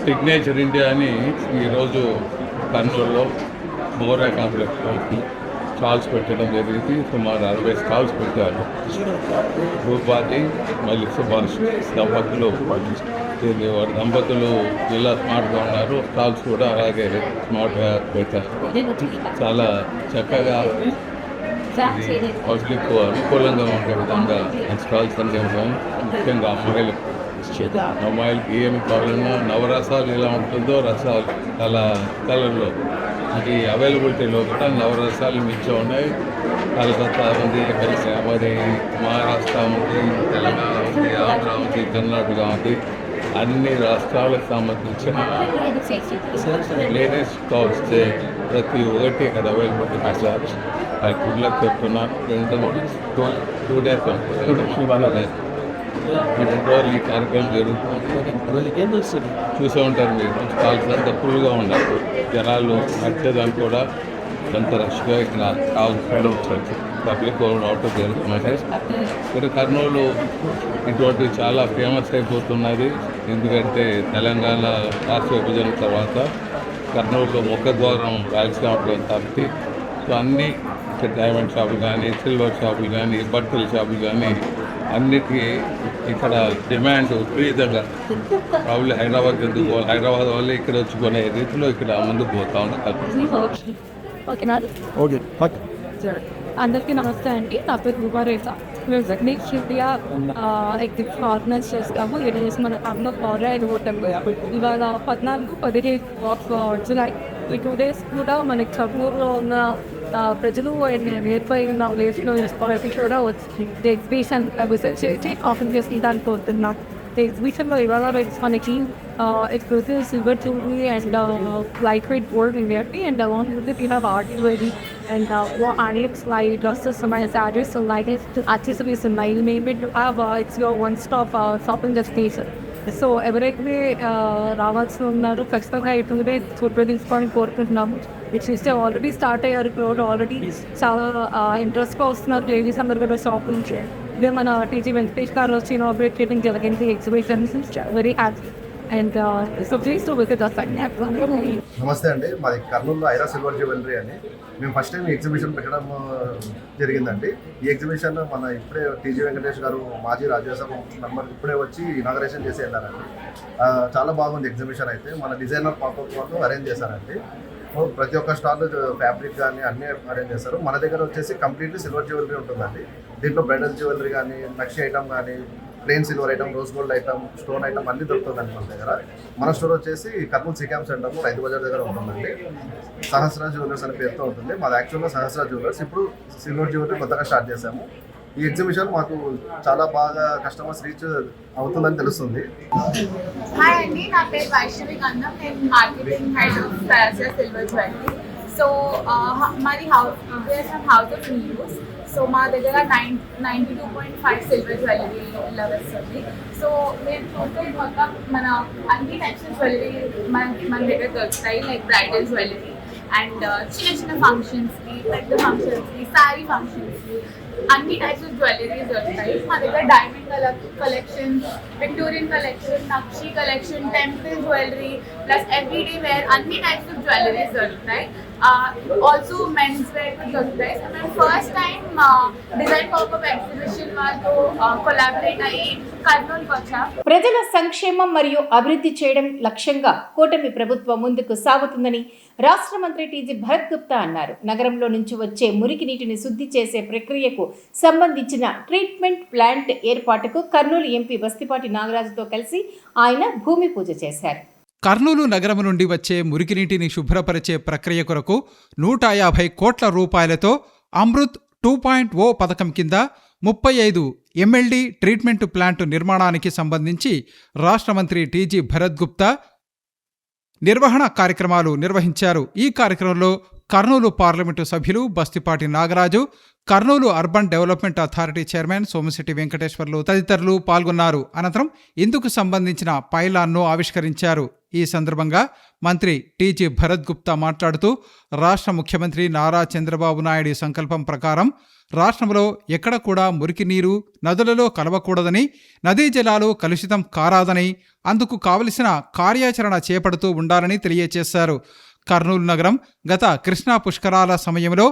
సిగ్నేచర్ ఇండియా అని ఈరోజు కర్నూలులో బోరా కాంప్లెక్స్లో స్టాల్స్ పెట్టడం జరిగింది. సుమారు 60 స్టాల్స్ పెట్టారు. భూపాతి మళ్ళీ సుభాష్ దంపతులు ఇలా స్మార్ట్గా ఉన్నారు. స్టాల్స్ కూడా అలాగే స్మార్ట్గా పెట్టారు. చాలా చక్కగా పబ్లిక్ అనుకూలంగా ఉండే విధంగా స్టాల్స్ అన్నీ ఉన్నాయి. ముఖ్యంగా అమ్మాయిలకి ఏమి కావాలన్నా నవరసాలు ఎలా ఉంటుందో రసాలు అలా కలర్లో అది అవైలబిలిటీలో కూడా నవరసాలు మించి ఉన్నాయి. కలకత్తా ఉంది, మరి మహారాష్ట్ర ఉంది, తెలంగాణ ఉంది, ఆంధ్ర ఉంది, కర్ణాటక ఉంది. అన్ని రాష్ట్రాలకు సంబంధించిన లేటెస్ట్ స్టాల్స్ ప్రతి ఒక్కటి ఇక్కడ అవైలబిలిటీ పెట్టారు. అది గుడ్లకు చెప్తున్నాను. 2 days ఈ కార్యక్రమం జరుగుతుంది. చూసే ఉంటారు మీరు. స్టాల్స్ అంతా ఫుల్గా ఉన్నారు. జనాలు నచ్చేదాన్ని కూడా అంత రష్గా ఇక్కడ కావాల్సిన పబ్లిక్ అవుట్ జరుగుతున్నది. ఇక్కడ కర్నూలు ఇటువంటి చాలా ఫేమస్ అయిపోతున్నది. ఎందుకంటే తెలంగాణ రాష్ట్ర విభజన తర్వాత కర్నూలులో ముఖద్వారం రాయలసీమ తప్పి సో అన్ని డైమండ్ షాపులు కానీ, సిల్వర్ షాపులు కానీ, బట్టల షాపులు కానీ అన్నిటికీ ఇక్కడ డిమాండ్ విపరీతంగా. ప్రాబ్లీ హైదరాబాద్ ఎందుకు, హైదరాబాద్ వాళ్ళే ఇక్కడ వచ్చుకునే రీతిలో ఇక్కడ ముందుకు పోతా ఉంటారు. అందరికీ నమస్తే అండి. నా పేరు రూపారేఖ. మేము సిగ్నేచర్ ఇండియా ఎగ్జిబిషన్ ఆర్గనైజ్ చేస్తాము. ఈరోజు మన కర్నూలు పౌరా హోటల్ ఇవాళ 14, 15 జులై ఈ 2 days కూడా మనకి కర్నూలులో ఉన్న ప్రజలు నియర్బై ఉన్న ప్లేస్లో కూడా వచ్చింది. ఎగ్జిబిషన్ విజిట్ చేసి ఆఫర్ చేసుకుంటాను కోరుతున్నాం. ఎగ్జిబిషన్లో ఇవాళ మనకి exclusive silver jewelry and lightweight gold jewelry, and along with it we have art jewelry and antiques like dresses, sarees, and latest accessories and mile maybe to have it's your one-stop shopping destination. So ఎవరైతే రావాల్సి ఉన్నారో ఖచ్చితంగా ఇటువంటి ఫుడ్ తీసుకొని కోరుకుంటున్నాము. ఇట్స్ ఆల్రెడీ స్టార్ట్ అయ్యారు. ఇప్పుడు ఆల్రెడీ చాలా ఇంట్రెస్ట్గా వస్తున్నారు లేడీస్ అందరు కూడా షాప్ నుంచి. ఇదే మన టీజీ వెంకటేష్ గారు వచ్చి ఇనాగ్రేట్ చేయడం జరిగింది exhibition. Very happy and so please to visit us. నమస్తే అండి. మాది కర్నూలులో ఐరా సిల్వర్ జ్యువెలరీ అని మేము ఫస్ట్ టైం ఎగ్జిబిషన్ పెట్టడం జరిగిందండి. ఈ ఎగ్జిబిషన్ మన ఇప్పుడే టీజీ వెంకటేష్ గారు మాజీ రాజ్యసభ మెంబర్ ఇప్పుడే వచ్చి ఇనాగరేషన్ చేసి వెళ్ళారండి. చాలా బాగుంది ఎగ్జిబిషన్. అయితే మన డిజైనర్ పాపప్ వాళ్ళు అరేంజ్ చేశారండి. ప్రతి ఒక్క స్టాల్ ఫ్యాబ్రిక్ కానీ అన్నీ అరేంజ్ చేస్తారు. మన దగ్గర వచ్చేసి కంప్లీట్లీ సిల్వర్ జ్యువెలరీ ఉంటుందండి. దీంట్లో బ్రైడల్ జ్యువెలరీ కానీ, నక్షి ఐటమ్ కానీ, plain silver item, rose gold item, stone item అన్నీ దొరుకుతుందండి మన దగ్గర. మన స్టోర్ వచ్చేసి కర్నూలు సికామ్ సెంటర్లో రైతు బజార్ దగ్గర ఉంటుందండి. సహస్ర జ్యువెలర్స్ అనే పేరుతో ఉంటుంది. మాది యాక్చువల్గా సహస్ర జ్యువెలర్స్. ఇప్పుడు సిల్వర్ జ్యువెలరీ కొత్తగా స్టార్ట్ చేశాము. ఈ ఎగ్జిబిషన్ మాకు చాలా బాగా కస్టమర్స్ రీచ్ అవుతుందని తెలుస్తుంది. హాయ్ అండి, నా పేరు వైష్ణవి గంధం. నేను marketing head of Sahasra silver jewellery. So మాది హౌస్ ఆఫ్ న్యూస్. సో మా దగ్గర 92.5 సిల్వర్ జ్యువెలరీ లెవెల్స్ ఉంది. సో మేము టోటల్ మొత్తం మన అన్ని టైప్స్ ఆఫ్ జ్యువెలరీ మన దగ్గర దొరుకుతాయి. లైక్ బ్రైడల్ జ్యువెలరీ అండ్ చిన్న చిన్న ఫంక్షన్స్కి, పెద్ద ఫంక్షన్స్కి, శారీ ఫంక్షన్స్కి అన్ని టైప్స్ ఆఫ్ జ్యువెలరీస్ దొరుకుతాయి. మా దగ్గర డైమండ్ కలెక్షన్, విక్టోరియన్ కలెక్షన్, నక్షి collection, temple jewellery plus everyday wear అన్ని టైప్స్ ఆఫ్ జ్యువెలరీస్ దొరుకుతాయి. ఆల్సో మెన్స్ వేర్ దొరుకుతాయి. సో మేము first time design pop up exhibition వాళ్ళతో కొలాబరేట్ అయ్యి కర్నూలుకి వచ్చాం. ప్రజల సంక్షేమం మరియు అభివృద్ధి చేయడం లక్ష్యంగా కూటమి ప్రభుత్వం ముందుకు సాగుతుందని రాష్ట్ర మంత్రి టీజీ భరత్ గుప్తా అన్నారు. నగరంలో నుంచి వచ్చే మురికి నీటిని శుద్ధి చేసే ప్రక్రియకు సంబంధించిన ట్రీట్మెంట్ ప్లాంట్ ఏర్పాటుకు కర్నూలు ఎంపీ బస్తిపాటి నాగరాజుతో కలిసి ఆయన భూమి పూజ చేశారు. కర్నూలు నగరం నుండి వచ్చే మురికినీటిని శుభ్రపరిచే ప్రక్రియ కొరకు 150 కోట్ల రూపాయలతో అమృత్ 2.0 పథకం కింద 35 MLD ట్రీట్మెంట్ ప్లాంట్ నిర్మాణానికి సంబంధించి రాష్ట్ర మంత్రి టీజీ భరత్ గుప్తా నిర్వహణ కార్యక్రమాలు నిర్వహించారు. ఈ కార్యక్రమంలో కర్నూలు పార్లమెంటు సభ్యులు Bastipati Nagaraju, Kurnool urban development authority chairman Somisetti Venkateswarlu తదితరులు పాల్గొన్నారు. అనంతరం ఇందుకు సంబంధించిన పైలాన్ను ఆవిష్కరించారు. ఈ సందర్భంగా మంత్రి టీజీ భరత్ గుప్తా మాట్లాడుతూ రాష్ట్ర ముఖ్యమంత్రి నారా చంద్రబాబు నాయుడు సంకల్పం ప్రకారం రాష్ట్రంలో ఎక్కడ కూడా మురికి నీరు నదులలో కలవకూడదని, నదీ జలాలు కలుషితం కారాదని, అందుకు కావలసిన కార్యాచరణ చేపడుతూ ఉండాలని తెలియజేశారు. కర్నూలు నగరం గత కృష్ణా పుష్కరాల సమయంలో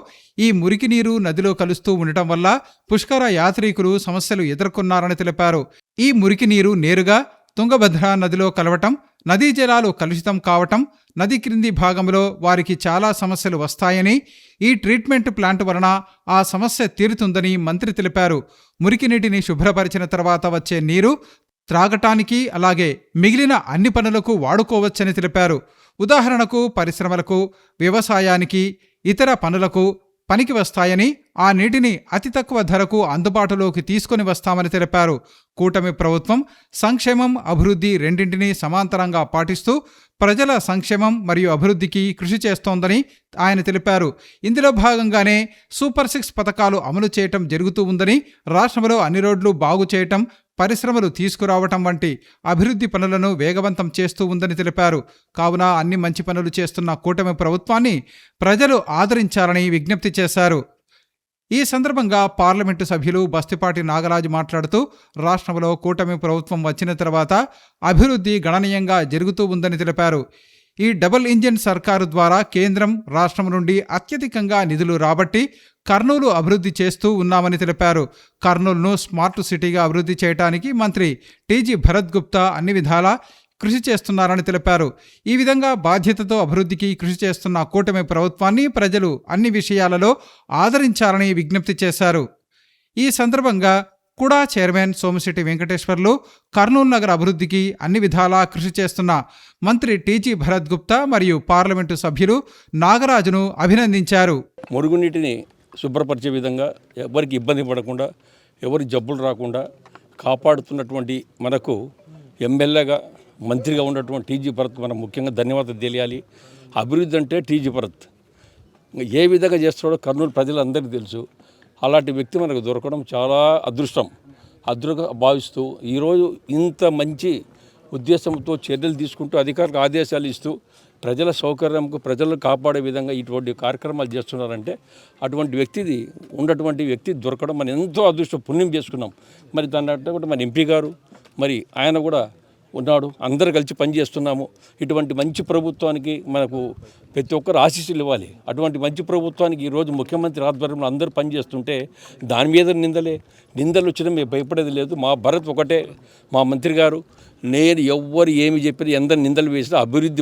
ఈ మురికి నీరు నదిలో కలుస్తూ ఉండటం వల్ల పుష్కర యాత్రికులు సమస్యలు ఎదుర్కొన్నారని తెలిపారు. ఈ మురికి నీరు నేరుగా తుంగభద్ర నదిలో కలవటం, నదీ జలాలు కలుషితం కావటం, నది క్రింది భాగంలో వారికి చాలా సమస్యలు వస్తాయని, ఈ ట్రీట్మెంట్ ప్లాంట్ వలన ఆ సమస్య తీరుతుందని మంత్రి తెలిపారు. మురికి నీటిని శుభ్రపరిచిన తర్వాత వచ్చే నీరు త్రాగటానికి అలాగే మిగిలిన అన్ని పనులకు వాడుకోవచ్చని తెలిపారు. ఉదాహరణకు పరిశ్రమలకు, వ్యవసాయానికి, ఇతర పనులకు పనికి వస్తాయని, ఆ నీటిని అతి తక్కువ ధరకు అందుబాటులోకి తీసుకొని వస్తామని తెలిపారు. కూటమి ప్రభుత్వం సంక్షేమం, అభివృద్ధి రెండింటినీ సమాంతరంగా పాటిస్తూ ప్రజల సంక్షేమం మరియు అభివృద్ధికి కృషి చేస్తోందని ఆయన తెలిపారు. ఇందులో భాగంగానే సూపర్ 6 పథకాలు అమలు చేయటం జరుగుతూ ఉందని, రాష్ట్రంలో అన్ని రోడ్లు బాగు చేయటం, పరిశ్రమలు తీసుకురావటం వంటి అభివృద్ధి పనులను వేగవంతం చేస్తూ ఉందని తెలిపారు. కావున అన్ని మంచి పనులు చేస్తున్న కూటమి ప్రభుత్వాన్ని ప్రజలు ఆదరించాలని విజ్ఞప్తి చేశారు. ఈ సందర్భంగా పార్లమెంటు సభ్యులు బస్తిపాటి నాగరాజు మాట్లాడుతూ రాష్ట్రంలో కూటమి ప్రభుత్వం వచ్చిన తర్వాత అభివృద్ధి గణనీయంగా జరుగుతూ ఉందని తెలిపారు. ఈ డబుల్ ఇంజిన్ సర్కారు ద్వారా కేంద్రం, రాష్ట్రం నుండి అత్యధికంగా నిధులు రాబట్టి కర్నూలు అభివృద్ధి చేస్తూ ఉన్నామని తెలిపారు. కర్నూలును స్మార్ట్ సిటీగా అభివృద్ధి చేయడానికి మంత్రి టీజీ భరత్ గుప్తా అన్ని విధాలా కృషి చేస్తున్నారని తెలిపారు. ఈ విధంగా బాధ్యతతో అభివృద్ధికి కృషి చేస్తున్న కూటమి ప్రభుత్వాన్ని ప్రజలు అన్ని విషయాలలో ఆదరించాలని విజ్ఞప్తి చేశారు. ఈ సందర్భంగా కూడా చైర్మన్ సోమిశెట్టి వెంకటేశ్వర్లు కర్నూలు నగర అభివృద్ధికి అన్ని విధాలా కృషి చేస్తున్న మంత్రి టీజీ భరత్ గుప్తా మరియు పార్లమెంటు సభ్యులు నాగరాజును అభినందించారు. మురుగునీటిని శుభ్రపరిచే విధంగా ఎవరికి ఇబ్బంది పడకుండా, ఎవరి జబ్బులు రాకుండా కాపాడుతున్నటువంటి మనకు ఎమ్మెల్యేగా, మంత్రిగా ఉన్నటువంటి టీజీ భరత్ మనం ముఖ్యంగా ధన్యవాదాలు తెలియాలి. అభివృద్ధి అంటే టీజీ భరత్ ఏ విధంగా చేస్తాడో కర్నూలు ప్రజలందరికీ తెలుసు. అలాంటి వ్యక్తి మనకు దొరకడం చాలా అదృష్టంగా భావిస్తూ ఈరోజు ఇంత మంచి ఉద్దేశంతో చర్యలు తీసుకుంటూ అధికారులకు ఆదేశాలు ఇస్తూ ప్రజల సౌకర్యంకు, ప్రజలను కాపాడే విధంగా ఇటువంటి కార్యక్రమాలు చేస్తున్నారంటే అటువంటి వ్యక్తి దొరకడం మనం ఎంతో అదృష్టం, పుణ్యం చేసుకున్నాం. మరి దాన్ని అంటే మన ఎంపీ గారు మరి ఆయన కూడా ఉన్నాడు, అందరు కలిసి పనిచేస్తున్నాము. ఇటువంటి మంచి ప్రభుత్వానికి మనకు ప్రతి ఒక్కరు ఆశీస్సులు ఇవ్వాలి. అటువంటి మంచి ప్రభుత్వానికి ఈరోజు ముఖ్యమంత్రి ఆధ్వర్యంలో అందరూ పనిచేస్తుంటే దాని మీద నిందలు వచ్చినా మేము భయపడేది లేదు. మా భరత్ ఒకటే, మా మంత్రి గారు, నేను ఎవ్వరు ఏమి చెప్పినా ఎందరు నిందలు వేసినా అభివృద్ధి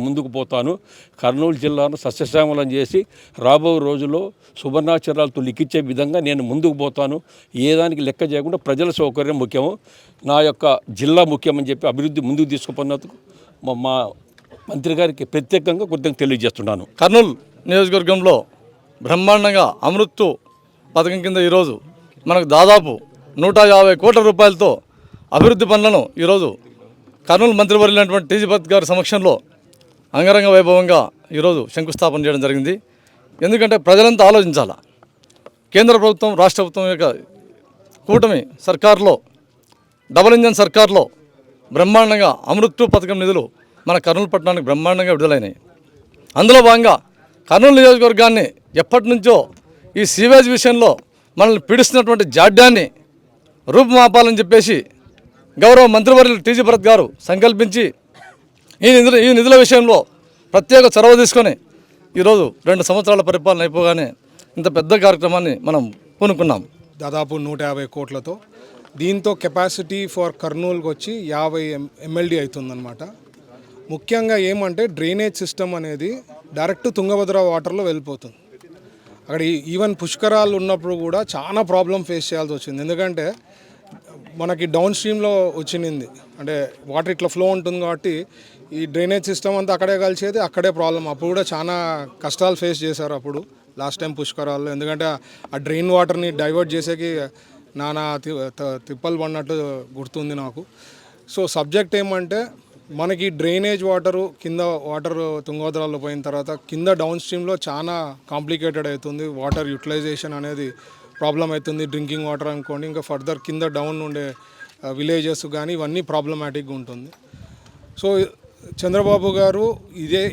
ముందుకు పోతాను. కర్నూలు జిల్లాను సస్యశ్యామలం చేసి రాబో రోజుల్లో సువర్ణాక్షరాలతో లిఖించే విధంగా నేను ముందుకు పోతాను. ఏ దానికి లెక్క చేయకుండా ప్రజల సౌకర్యం ముఖ్యము, నా యొక్క జిల్లా ముఖ్యమని చెప్పి అభివృద్ధి ముందుకు తీసుకుపోయినందుకు మా మంత్రి గారికి ప్రత్యేకంగా కృతజ్ఞతలు తెలియజేస్తున్నాను. కర్నూలు నియోజకవర్గంలో బ్రహ్మాండంగా అమృత్ పథకం కింద ఈరోజు మనకు దాదాపు 150 కోట్ల రూపాయలతో అభివృద్ధి పనులను ఈరోజు కర్నూలు మంత్రివర్యులైనటువంటి టీజీ భరత్ గారి సమక్షంలో అంగరంగ వైభవంగా ఈరోజు శంకుస్థాపన చేయడం జరిగింది. ఎందుకంటే ప్రజలంతా ఆలోచించాలా. కేంద్ర ప్రభుత్వం, రాష్ట్ర ప్రభుత్వం యొక్క కూటమి సర్కారులో, డబుల్ ఇంజన్ సర్కారులో బ్రహ్మాండంగా అమృత్ పథకం నిధులు మన కర్నూలు పట్టణానికి బ్రహ్మాండంగా విడుదలైనాయి. అందులో భాగంగా కర్నూలు నియోజకవర్గాన్ని ఎప్పటి నుంచో ఈ సీవేజ్ విషయంలో మనల్ని పీడిస్తున్నటువంటి జాడ్యాన్ని రూపుమాపాలని చెప్పేసి గౌరవ మంత్రివర్యులు టీజీ భరత్ గారు సంకల్పించి ఈ నిధుల విషయంలో ప్రత్యేక చొరవ తీసుకొని ఈరోజు 2 సంవత్సరాల పరిపాలన అయిపోగానే ఇంత పెద్ద కార్యక్రమాన్ని మనం పూనుకున్నాం. దాదాపు 150 కోట్లతో దీంతో కెపాసిటీ ఫర్ కర్నూలుకి వచ్చి 50 MLD అవుతుందన్నమాట. ముఖ్యంగా ఏమంటే డ్రైనేజ్ సిస్టమ్ అనేది డైరెక్ట్ తుంగభద్ర వాటర్లో వెళ్ళిపోతుంది. అక్కడ ఈవెన్ పుష్కరాలు ఉన్నప్పుడు కూడా చాలా ప్రాబ్లం ఫేస్ చేయాల్సి వచ్చింది. ఎందుకంటే మనకి డౌన్ స్ట్రీమ్లో వచ్చింది, అంటే వాటర్ ఇట్లా ఫ్లో ఉంటుంది కాబట్టి ఈ డ్రైనేజ్ సిస్టమ్ అంతా అక్కడే కలిసేది, అక్కడే ప్రాబ్లం. అప్పుడు కూడా చాలా కష్టాలు ఫేస్ చేశారు అప్పుడు లాస్ట్ టైం పుష్కరాల్లో. ఎందుకంటే ఆ డ్రైన్ వాటర్ని డైవర్ట్ చేసేకి నానా తిప్పలు పడినట్టు గుర్తుంది నాకు. సో సబ్జెక్ట్ ఏమంటే మనకి డ్రైనేజ్ వాటరు కింద వాటర్ తుంగభద్రలో పోయిన తర్వాత కింద డౌన్ స్ట్రీమ్లో చాలా కాంప్లికేటెడ్ అవుతుంది. వాటర్ యూటిలైజేషన్ అనేది ప్రాబ్లం అవుతుంది. డ్రింకింగ్ వాటర్ అనుకోండి, ఇంకా ఫర్దర్ కింద డౌన్ ఉండే విలేజెస్ కానీ ఇవన్నీ ప్రాబ్లమాటిక్గా ఉంటుంది. సో చంద్రబాబు గారు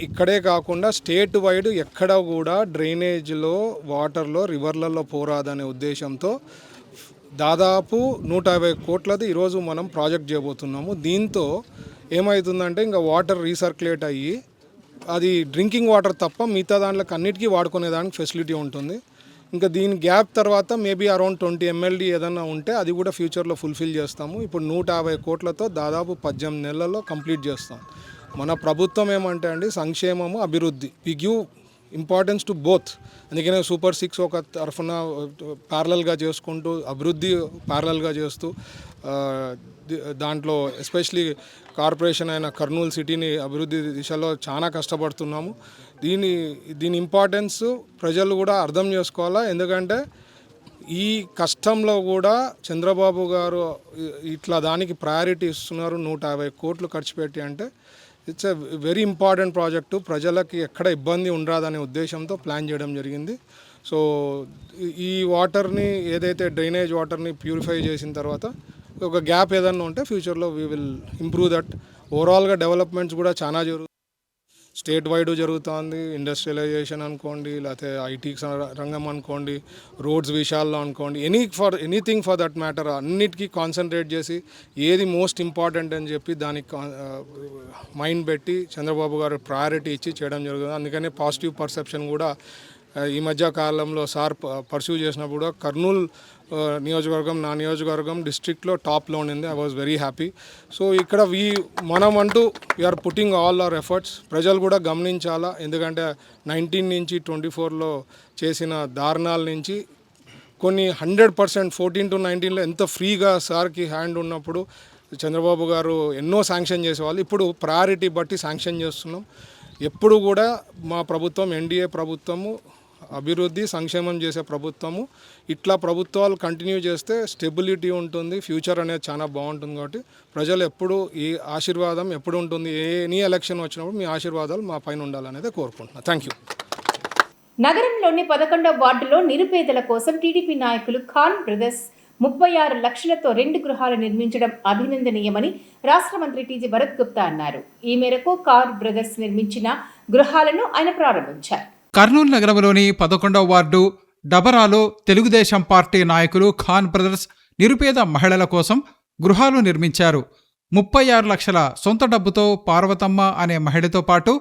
ఇక్కడే కాకుండా స్టేట్ వైడ్ ఎక్కడ కూడా డ్రైనేజ్లో వాటర్లో రివర్లలో పోరాదనే ఉద్దేశంతో దాదాపు 150 కోట్లది ఈరోజు మనం ప్రాజెక్ట్ చేయబోతున్నాము. దీంతో ఏమవుతుందంటే ఇంకా వాటర్ రీసర్క్యులేట్ అయ్యి అది డ్రింకింగ్ వాటర్ తప్ప మిగతా దాంట్లోకి అన్నిటికీ వాడుకునేదానికి ఫెసిలిటీ ఉంటుంది. ఇంకా దీని గ్యాప్ తర్వాత మేబీ అరౌండ్ 20 MLD ఏదన్నా ఉంటే అది కూడా ఫ్యూచర్లో ఫుల్ఫిల్ చేస్తాము. ఇప్పుడు 150 కోట్లతో దాదాపు 18 నెలల్లో కంప్లీట్ చేస్తాం. మన ప్రభుత్వం ఏమంటే అండి సంక్షేమము అభివృద్ధి, we give importance to both. అందుకనే సూపర్ 6 ఒక తరఫున ప్యారలల్గా చేసుకుంటూ అభివృద్ధి ప్యారలల్గా చేస్తూ దాంట్లో ఎస్పెషలీ కార్పొరేషన్ అయిన కర్నూలు సిటీని అభివృద్ధి దిశలో చాలా కష్టపడుతున్నాము. దీని ఇంపార్టెన్స్ ప్రజలు కూడా అర్థం చేసుకోవాలా. ఎందుకంటే ఈ కష్టంలో కూడా చంద్రబాబు గారు ఇట్లా దానికి ప్రయారిటీ ఇస్తున్నారు. 150 కోట్లు ఖర్చు పెట్టి అంటే it's a very important project. ప్రజలకి ఎక్కడ ఇబ్బంది ఉండరాదనే ఉద్దేశంతో ప్లాన్ చేయడం జరిగింది. సో ఈ వాటర్ని ఏదైతే డ్రైనేజ్ వాటర్ని ప్యూరిఫై చేసిన తర్వాత ఒక గ్యాప్ ఏదన్నా ఉంటే ఫ్యూచర్లో వీ విల్ ఇంప్రూవ్ దట్. ఓవరాల్గా డెవలప్మెంట్స్ కూడా చాలా స్టేట్ వైడ్ జరుగుతుంది. ఇండస్ట్రియలైజేషన్ అనుకోండి, లేకపోతే ఐటీ రంగం అనుకోండి, రోడ్స్ విషయాల్లో అనుకోండి, ఎనీథింగ్ ఫర్ దట్ మ్యాటర్ అన్నిటికీ కాన్సన్ట్రేట్ చేసి ఏది మోస్ట్ ఇంపార్టెంట్ అని చెప్పి దానికి మైండ్ పెట్టి చంద్రబాబు గారు ప్రయారిటీ ఇచ్చి చేయడం జరుగుతుంది. అందుకనే పాజిటివ్ పర్సెప్షన్ కూడా ఈ మధ్య కాలంలో సార్ పర్సూ చేసినప్పుడు కర్నూలు నియోజకవర్గం, నా నియోజకవర్గం డిస్ట్రిక్ట్లో టాప్లో ఉండింది. I was very happy. So ఇక్కడ మనం అంటూ we are putting all our efforts. ప్రజలు కూడా గమనించాలా. ఎందుకంటే 19 నుంచి 24లో చేసిన దారుణాల నుంచి కొన్ని 100% 14 to 19లో ఎంత ఫ్రీగా సార్కి హ్యాండ్ ఉన్నప్పుడు చంద్రబాబు గారు ఎన్నో శాంక్షన్ చేసేవాళ్ళు. ఇప్పుడు ప్రయారిటీ బట్టి శాంక్షన్ చేస్తున్నాం. ఎప్పుడు కూడా మా ప్రభుత్వం ఎన్డీఏ ప్రభుత్వము అభివృద్ధి సంక్షేమం చేసే ప్రభుత్వము. ఇట్లా ప్రభుత్వాలు కంటిన్యూ చేస్తే స్టెబిలిటీ ఉంటుంది, ఫ్యూచర్ అనేది చాలా బాగుంటుంది. కాబట్టి ప్రజలు ఎప్పుడు ఈ ఆశీర్వాదం ఎప్పుడు ఉంటుంది, ఎనీ ఎలక్షన్ వచ్చినప్పుడు మీ ఆశీర్వాదాలు మా పైన ఉండాలనేది కోరుకుంటున్నాను. Thank you. నగరంలోని 11వ వార్డులో నిరుపేదల కోసం టీడీపీ నాయకులు ఖాన్ బ్రదర్స్ 36 లక్షలతో 2 గృహాలు నిర్మించడం అభినందనీయమని రాష్ట్ర మంత్రి టీజీ భరత్ గుప్తా అన్నారు. ఈ మేరకు ఖాన్ బ్రదర్స్ నిర్మించిన గృహాలను ఆయన ప్రారంభించారు. కర్నూలు నగరంలోని 11వ వార్డు డబరాలో తెలుగుదేశం పార్టీ నాయకులు ఖాన్ బ్రదర్స్ నిరుపేద మహిళల కోసం గృహాలు నిర్మించారు. 36 లక్షల సొంత డబ్బుతో పార్వతమ్మ అనే మహిళతో పాటు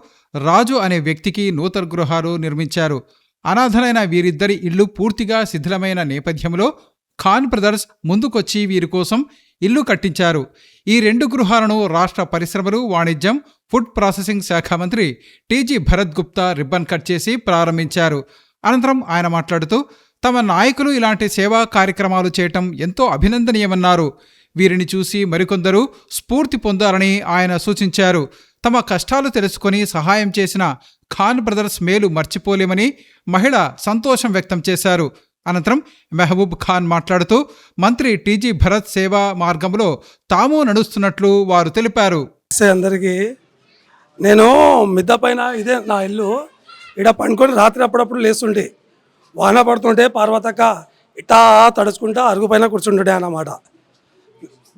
రాజు అనే వ్యక్తికి నూతన గృహాలు నిర్మించారు. అనాథలైన వీరిద్దరి ఇళ్లు పూర్తిగా శిథిలమైన నేపథ్యంలో ఖాన్ బ్రదర్స్ ముందుకొచ్చి వీరి కోసం ఇల్లు కట్టించారు. ఈ 2 గృహాలను రాష్ట్ర పరిశ్రమలు, వాణిజ్యం, ఫుడ్ ప్రాసెసింగ్ శాఖ మంత్రి TG Bharat Gupta ribbon cut చేసి ప్రారంభించారు. అనంతరం ఆయన మాట్లాడుతూ తమ నాయకులు ఇలాంటి సేవా కార్యక్రమాలు చేయటం ఎంతో అభినందనీయమన్నారు. వీరిని చూసి మరికొందరు స్ఫూర్తి పొందాలని ఆయన సూచించారు. తమ కష్టాలు తెలుసుకొని సహాయం చేసిన ఖాన్ బ్రదర్స్ మేలు మర్చిపోలేమని మహిళ సంతోషం వ్యక్తం చేశారు. అనంతరం మెహబూబ్ ఖాన్ మాట్లాడుతూ మంత్రి టీజీ భరత్ సేవా మార్గంలో తాము నడుస్తున్నట్లు వారు తెలిపారు. అందరికీ నేను మిద్ద పైన ఇదే నా ఇల్లు, ఇక్కడ పండుకొని రాత్రి అప్పుడప్పుడు లేస్తుంటే వాన పడుతుంటే పార్వతక్క ఇట్టా తడుచుకుంటా అరుగు పైన కూర్చుంటుండే అన్నమాట.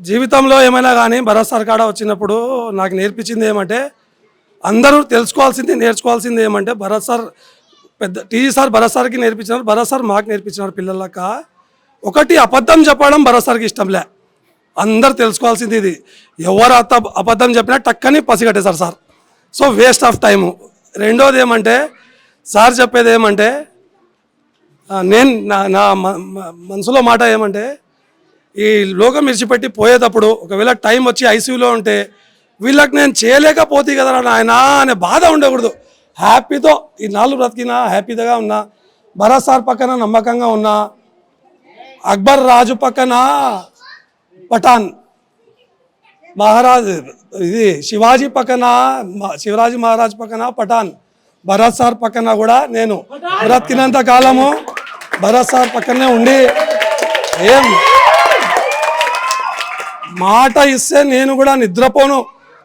జీవితంలో ఏమైనా కానీ భరత్ సార్ కాడ వచ్చినప్పుడు నాకు నేర్పించింది ఏమంటే అందరూ తెలుసుకోవాల్సింది నేర్చుకోవాల్సింది ఏమంటే భరత్ సార్ పెద్ద టీజీ సార్ భరత్ సార్కి నేర్పించినారు, భరత్ సార్ మాకు నేర్పించినారు పిల్లలక. ఒకటి అబద్ధం చెప్పడం భరత్ సార్కి ఇష్టంలే. అందరు తెలుసుకోవాల్సింది ఇది. ఎవరు అబద్ధం చెప్పినా టక్కని పసిగట్టేశారు sir. So waste of time. రెండోది ఏమంటే సార్ చెప్పేది ఏమంటే నేను నా మనసులో మాట ఏమంటే ఈ లోకం విడిచిపెట్టి పోయేటప్పుడు ఒకవేళ టైం వచ్చి ఐసీయూలో ఉంటే వీళ్ళకి నేను చేయలేకపోతే కదా నాయన అనే బాధ ఉండకూడదు. హ్యాపీతో ఈ 4 బ్రతికినా హ్యాపీగా ఉన్నా భరత్ సార్ పక్కన నమ్మకంగా ఉన్నా, అక్బర్ రాజు పక్కన పఠాన్ మహారాజ్, ఇది శివాజీ పక్కన శివరాజు మహారాజ్ పక్కన పఠాన్, భరత్ సార్ పక్కన కూడా నేను బ్రతికినంత కాలము భరత్ సార్ పక్కనే ఉండి ఏం మాట ఇస్తే నేను కూడా నిద్రపోను.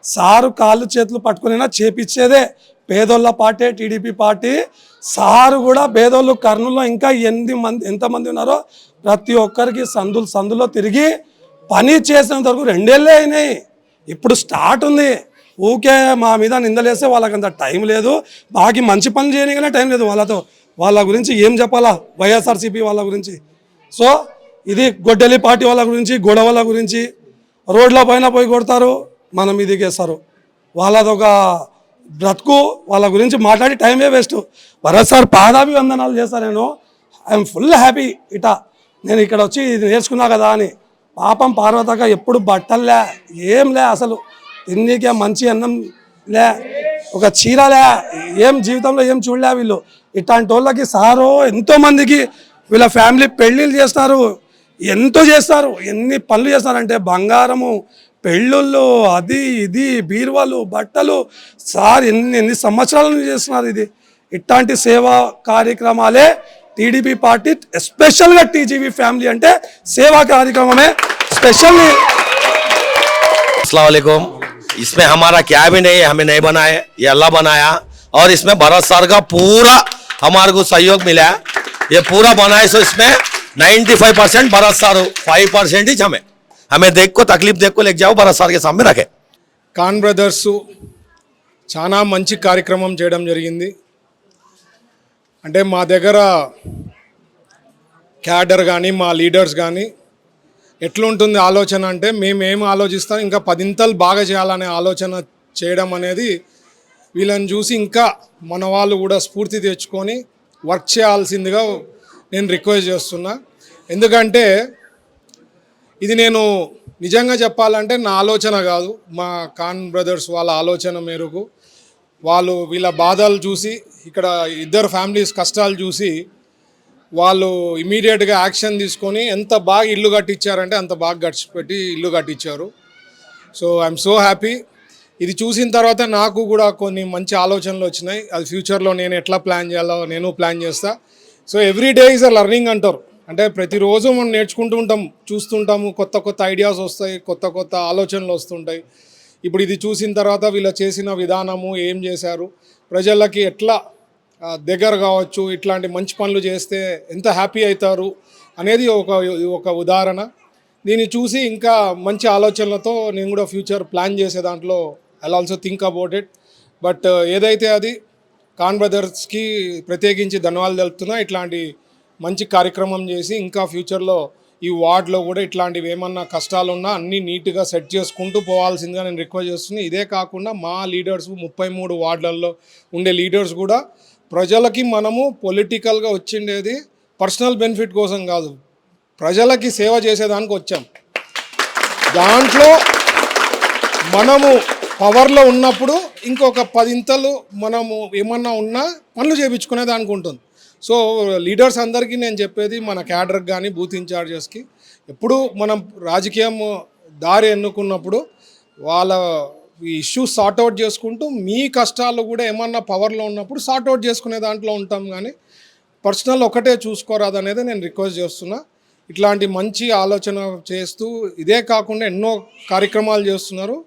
సారు కాళ్ళు చేతులు పట్టుకునైనా చేపించేదే. పేదోళ్ళ పార్టీ టీడీపీ పార్టీ. సారు కూడా పేదోళ్ళు కర్నూలులో ఇంకా ఎంతమంది ఉన్నారో ప్రతి ఒక్కరికి సందులో తిరిగి పని చేసినంత వరకు 2 ఏళ్ళే అయినాయి. ఇప్పుడు స్టార్ట్ ఉంది. ఊకే మా మీద నిందలేస్తే వాళ్ళకి అంత టైం లేదు. బాకి మంచి పనులు చేయనికనే టైం లేదు. వాళ్ళ గురించి ఏం చెప్పాలా, వైఎస్ఆర్సీపీ వాళ్ళ గురించి. సో ఇది గొడ్డలి పార్టీ వాళ్ళ గురించి, గొడవల గురించి, రోడ్ల పైన పోయి కొడతారు, మనం ఇదికేస్తారు. వాళ్ళదొక బ్రతుకు. వాళ్ళ గురించి మాట్లాడి టైమే వేస్ట్. భరత్ సార్ పాదాభివందనాలు చేస్తాను. నేను ఐఎమ్ ఫుల్ హ్యాపీ. నేను ఇక్కడ వచ్చి ఇది నేర్చుకున్నా కదా అని. పాపం పార్వతక ఎప్పుడు బట్టలే ఏం లే, అసలు తిన్నీకే మంచి అన్నం లే, ఒక చీరలే, ఏం జీవితంలో ఏం చూడలే వీళ్ళు. ఇట్లాంటి వాళ్ళకి సారు ఎంతోమందికి వీళ్ళ ఫ్యామిలీ పెళ్ళిళ్ళు చేస్తారు, ఎంతో చేస్తారు. ఎన్ని పనులు చేస్తారంటే బంగారము, పెళ్ళిళ్ళు, అది ఇది, బీరువాలు, బట్టలు. సార్ ఎన్ని సంవత్సరాల నుంచి చేస్తున్నారు ఇది. ఇట్లాంటి సేవా కార్యక్రమాలే టీడీపీ పార్టీ, ఎస్పెషల్గా టీజీవీ ఫ్యామిలీ అంటే సేవా కార్యక్రమమే స్పెషల్లీ. अस्सलाम वालेकुम। इसमें हमारा क्या भी नहीं है, हमें नहीं बनाया, ये अल्लाह बनाया। और इसमें भरत सर का पूरा हमारे को सहयोग मिला है। ये पूरा बनाए सो इसमें 95% भरत सर, 5% ही हमें देख को तकलीफ देख को लेके जाओ, भरत सर के सामने रखे। ఖాన్ బ్రదర్స్ చాలా మంచి కార్యక్రమం చేయడం జరిగింది. అంటే మా దగ్గర క్యాడర్ కానీ మా లీడర్స్ కానీ ఎట్లుంటుంది ఆలోచన అంటే, మేము ఏం ఆలోచిస్తాం ఇంకా 10 బాగా చేయాలనే ఆలోచన చేయడం అనేది వీళ్ళని చూసి ఇంకా మన వాళ్ళు కూడా స్ఫూర్తి తెచ్చుకొని వర్క్ చేయాల్సిందిగా నేను రిక్వెస్ట్ చేస్తున్నా. ఎందుకంటే ఇది నేను నిజంగా చెప్పాలంటే నా ఆలోచన కాదు, మా ఖాన్ బ్రదర్స్ వాళ్ళ ఆలోచన మేరకు వీళ్ళ బాధలు చూసి, ఇక్కడ 2 ఫ్యామిలీస్ కష్టాలు చూసి వాళ్ళు ఇమీడియట్గా యాక్షన్ తీసుకొని ఎంత బాగా ఇల్లు కట్టించారంటే అంత బాగా గడిచిపెట్టి ఇల్లు కట్టించారు. So I'm so happy. ఇది చూసిన తర్వాత నాకు కూడా కొన్ని మంచి ఆలోచనలు వచ్చినాయి. అది ఫ్యూచర్లో నేను ఎట్లా ప్లాన్ చేయాలో నేను ప్లాన్ చేస్తా. So every day is a learning అంటారు. అంటే ప్రతిరోజు మనం నేర్చుకుంటూ ఉంటాం, చూస్తుంటాము, కొత్త ఐడియాస్ వస్తాయి, కొత్త ఆలోచనలు వస్తుంటాయి. ఇప్పుడు ఇది చూసిన తర్వాత వీళ్ళు చేసిన విధానము, ఏం చేశారు, ప్రజలకి ఎట్లా దగ్గర కావచ్చు, ఇట్లాంటి మంచి పనులు చేస్తే ఎంత హ్యాపీ అవుతారు అనేది ఒక ఉదాహరణ. దీన్ని చూసి ఇంకా మంచి ఆలోచనలతో నేను కూడా ఫ్యూచర్ ప్లాన్ చేసే దాంట్లో I also think about it. But ఏదైతే అది ఖాన్ బ్రదర్స్కి ప్రత్యేకించి ధన్యవాదాలు తెలుపుతున్నా. ఇట్లాంటి మంచి కార్యక్రమం చేసి ఇంకా ఫ్యూచర్లో ఈ వార్డులో కూడా ఇట్లాంటివి ఏమన్నా కష్టాలు ఉన్నా అన్నీ నీట్గా సెట్ చేసుకుంటూ పోవాల్సిందిగా నేను రిక్వెస్ట్ చేస్తున్నాను. ఇదే కాకుండా మా లీడర్స్ 33 వార్డులలో ఉండే లీడర్స్ కూడా ప్రజలకి మనము పొలిటికల్గా వచ్చిండేది పర్సనల్ బెనిఫిట్ కోసం కాదు, ప్రజలకి సేవ చేసేదానికి వచ్చాం. దాంట్లో మనము పవర్లో ఉన్నప్పుడు ఇంకొక 10 మనము ఏమన్నా ఉన్నా పనులు చేయించుకునే దానికి ఉంటుంది. సో లీడర్స్ అందరికీ నేను చెప్పేది, మన క్యాడర్కి కానీ బూత్ ఇన్ఛార్జెస్కి, ఎప్పుడు మనం రాజకీయం దారి ఎన్నుకున్నప్పుడు వాళ్ళ ఇష్యూస్ సార్ట్అవుట్ చేసుకుంటూ మీ కష్టాలు కూడా ఏమన్నా పవర్లో ఉన్నప్పుడు సార్ట్అవుట్ చేసుకునే దాంట్లో ఉంటాం, కానీ పర్సనల్ ఒకటే చూసుకోరాదు అనేది నేను రిక్వెస్ట్ చేస్తున్నా. ఇట్లాంటి మంచి ఆలోచన చేస్తూ ఇదే కాకుండా ఎన్నో కార్యక్రమాలు చేస్తున్నారు.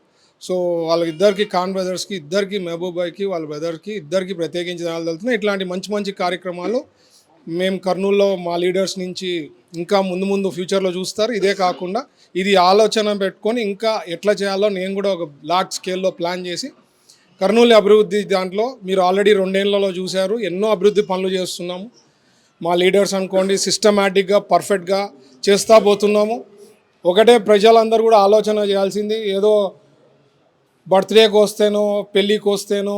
సో వాళ్ళిద్దరికి ఖాన్ బ్రదర్స్కి, ఇద్దరికి మహబూబ్ భాయ్కి, వాళ్ళ బ్రదర్కి ఇద్దరికి ప్రత్యేకించి వెళ్తున్నాయి. ఇట్లాంటి మంచి కార్యక్రమాలు మేము కర్నూలులో మా లీడర్స్ నుంచి ఇంకా ముందు ఫ్యూచర్లో చూస్తారు. ఇదే కాకుండా ఇది ఆలోచన పెట్టుకొని ఇంకా ఎట్లా చేయాలో నేను కూడా ఒక లార్జ్ స్కేల్లో ప్లాన్ చేసి కర్నూలు అభివృద్ధి దాంట్లో మీరు ఆల్రెడీ 2 ఏళ్లలో చూశారు, ఎన్నో అభివృద్ధి పనులు చేస్తున్నాము. మా లీడర్స్ అనుకోండి సిస్టమేటిక్గా పర్ఫెక్ట్గా చేస్తూ పోతున్నాము. ఒకటే ప్రజలందరూ కూడా ఆలోచన చేయాల్సింది, ఏదో బర్త్డేకి వస్తేనో పెళ్ళికి వస్తేనో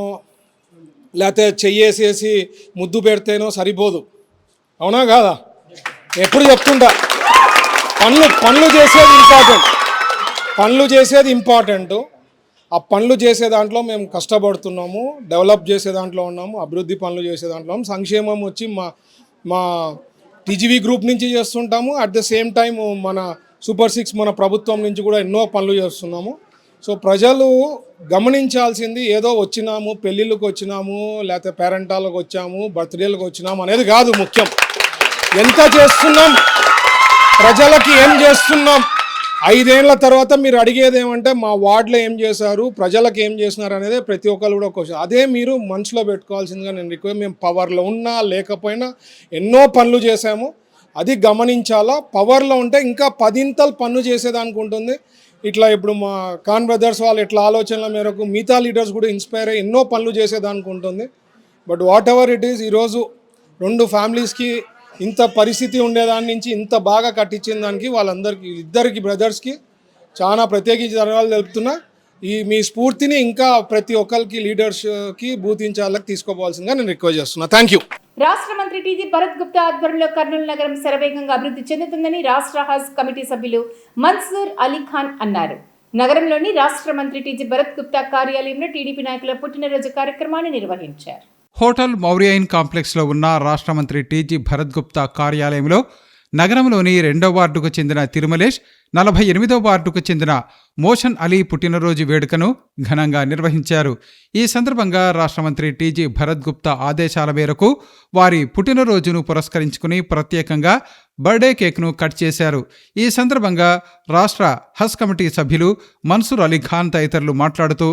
లేకపోతే చెయ్యేసేసి ముద్దు పెడితేనో సరిపోదు. అవునా కాదా? ఎప్పుడు చెప్తుంటా, పనులు చేసేది ఇంపార్టెంట్. ఆ పనులు చేసే దాంట్లో మేము కష్టపడుతున్నాము, డెవలప్ చేసే దాంట్లో ఉన్నాము, అభివృద్ధి పనులు చేసే దాంట్లో ఉన్నాము. సంక్షేమం వచ్చి మా టీజీవీ గ్రూప్ నుంచి చేస్తుంటాము. అట్ ద సేమ్ టైం మన సూపర్ 6 మన ప్రభుత్వం నుంచి కూడా ఎన్నో పనులు చేస్తున్నాము. సో ప్రజలు గమనించాల్సింది ఏదో వచ్చినాము, పెళ్ళిళ్ళకి వచ్చినాము, లేకపోతే పేరెంటాలకు వచ్చాము, బర్త్డేలకు వచ్చినాము అనేది కాదు ముఖ్యం. ఎంత చేస్తున్నాం, ప్రజలకి ఏం చేస్తున్నాం. 5 ఏళ్ల తర్వాత మీరు అడిగేది ఏమంటే మా వార్డులో ఏం చేశారు, ప్రజలకు ఏం చేసినారు అనేది ప్రతి ఒక్కరు కూడా క్వశ్చన్. అదే మీరు మనసులో పెట్టుకోవాల్సిందిగా నేను రిక్వెస్ట్. మేము పవర్లో ఉన్నా లేకపోయినా ఎన్నో పనులు చేశాము, అది గమనించాలా. పవర్లో ఉంటే ఇంకా 10 పనులు చేసేదానికి ఉంటుంది. ఇట్లా ఇప్పుడు మా ఖాన్ బ్రదర్స్ వాళ్ళు ఇట్లా ఆలోచనల మేరకు మిగతా లీడర్స్ కూడా ఇన్స్పైర్ అయ్యి ఎన్నో పనులు చేసేదానికి ఉంటుంది. But what ever it is, ఈరోజు 2 ఫ్యామిలీస్కి ఇంత పరిస్థితి ఉండేదాని నుంచి ఇంత బాగా కట్టించిన దానికి వాళ్ళందరికీ, ఇద్దరికి బ్రదర్స్కి చాలా ప్రత్యేకించి ధన్యవాదాలు తెలుపుతున్నా. మీ స్ఫూర్తిని ఇంకా ప్రతి ఒక్కరికి లీడర్స్కి బూత్ ఇన్ఛార్జ్లకు తీసుకోవాల్సిందిగా నేను రిక్వెస్ట్ చేస్తున్నా. Thank you. రాష్ట్ర మంత్రి టీజీ భరత్ గుప్తా ఆధ్వర్యంలో కర్నూలు నగరం శరవేగంగా అభివృద్ధి చెందుతుందని రాష్ట్ర హజ్ కమిటీ సభ్యులు మన్సూర్ అలీ ఖాన్ అన్నారు. నగరంలోని రాష్ట్ర మంత్రి టీజీ భరత్ గుప్తా కార్యాలయంలో టీడీపీ నాయకుల పుట్టినరోజు కార్యక్రమాన్ని నిర్వహించారు. హోటల్ మౌరియైన్ కాంప్లెక్స్లో ఉన్న రాష్ట్ర మంత్రి టీజీ భరత్ గుప్తా కార్యాలయంలో నగరంలోని 2వ వార్డుకు చెందిన తిరుమలేష్, 48వ వార్డుకు చెందిన మోషన్ అలీ పుట్టినరోజు వేడుకను ఘనంగా నిర్వహించారు. ఈ సందర్భంగా రాష్ట్ర మంత్రి టీజీ భరత్ గుప్తా ఆదేశాల మేరకు వారి పుట్టినరోజును పురస్కరించుకుని ప్రత్యేకంగా బర్త్డే కేక్ను కట్ చేశారు. ఈ సందర్భంగా రాష్ట్ర హజ్ కమిటీ సభ్యులు మన్సూర్ అలీ ఖాన్ తదితరులు మాట్లాడుతూ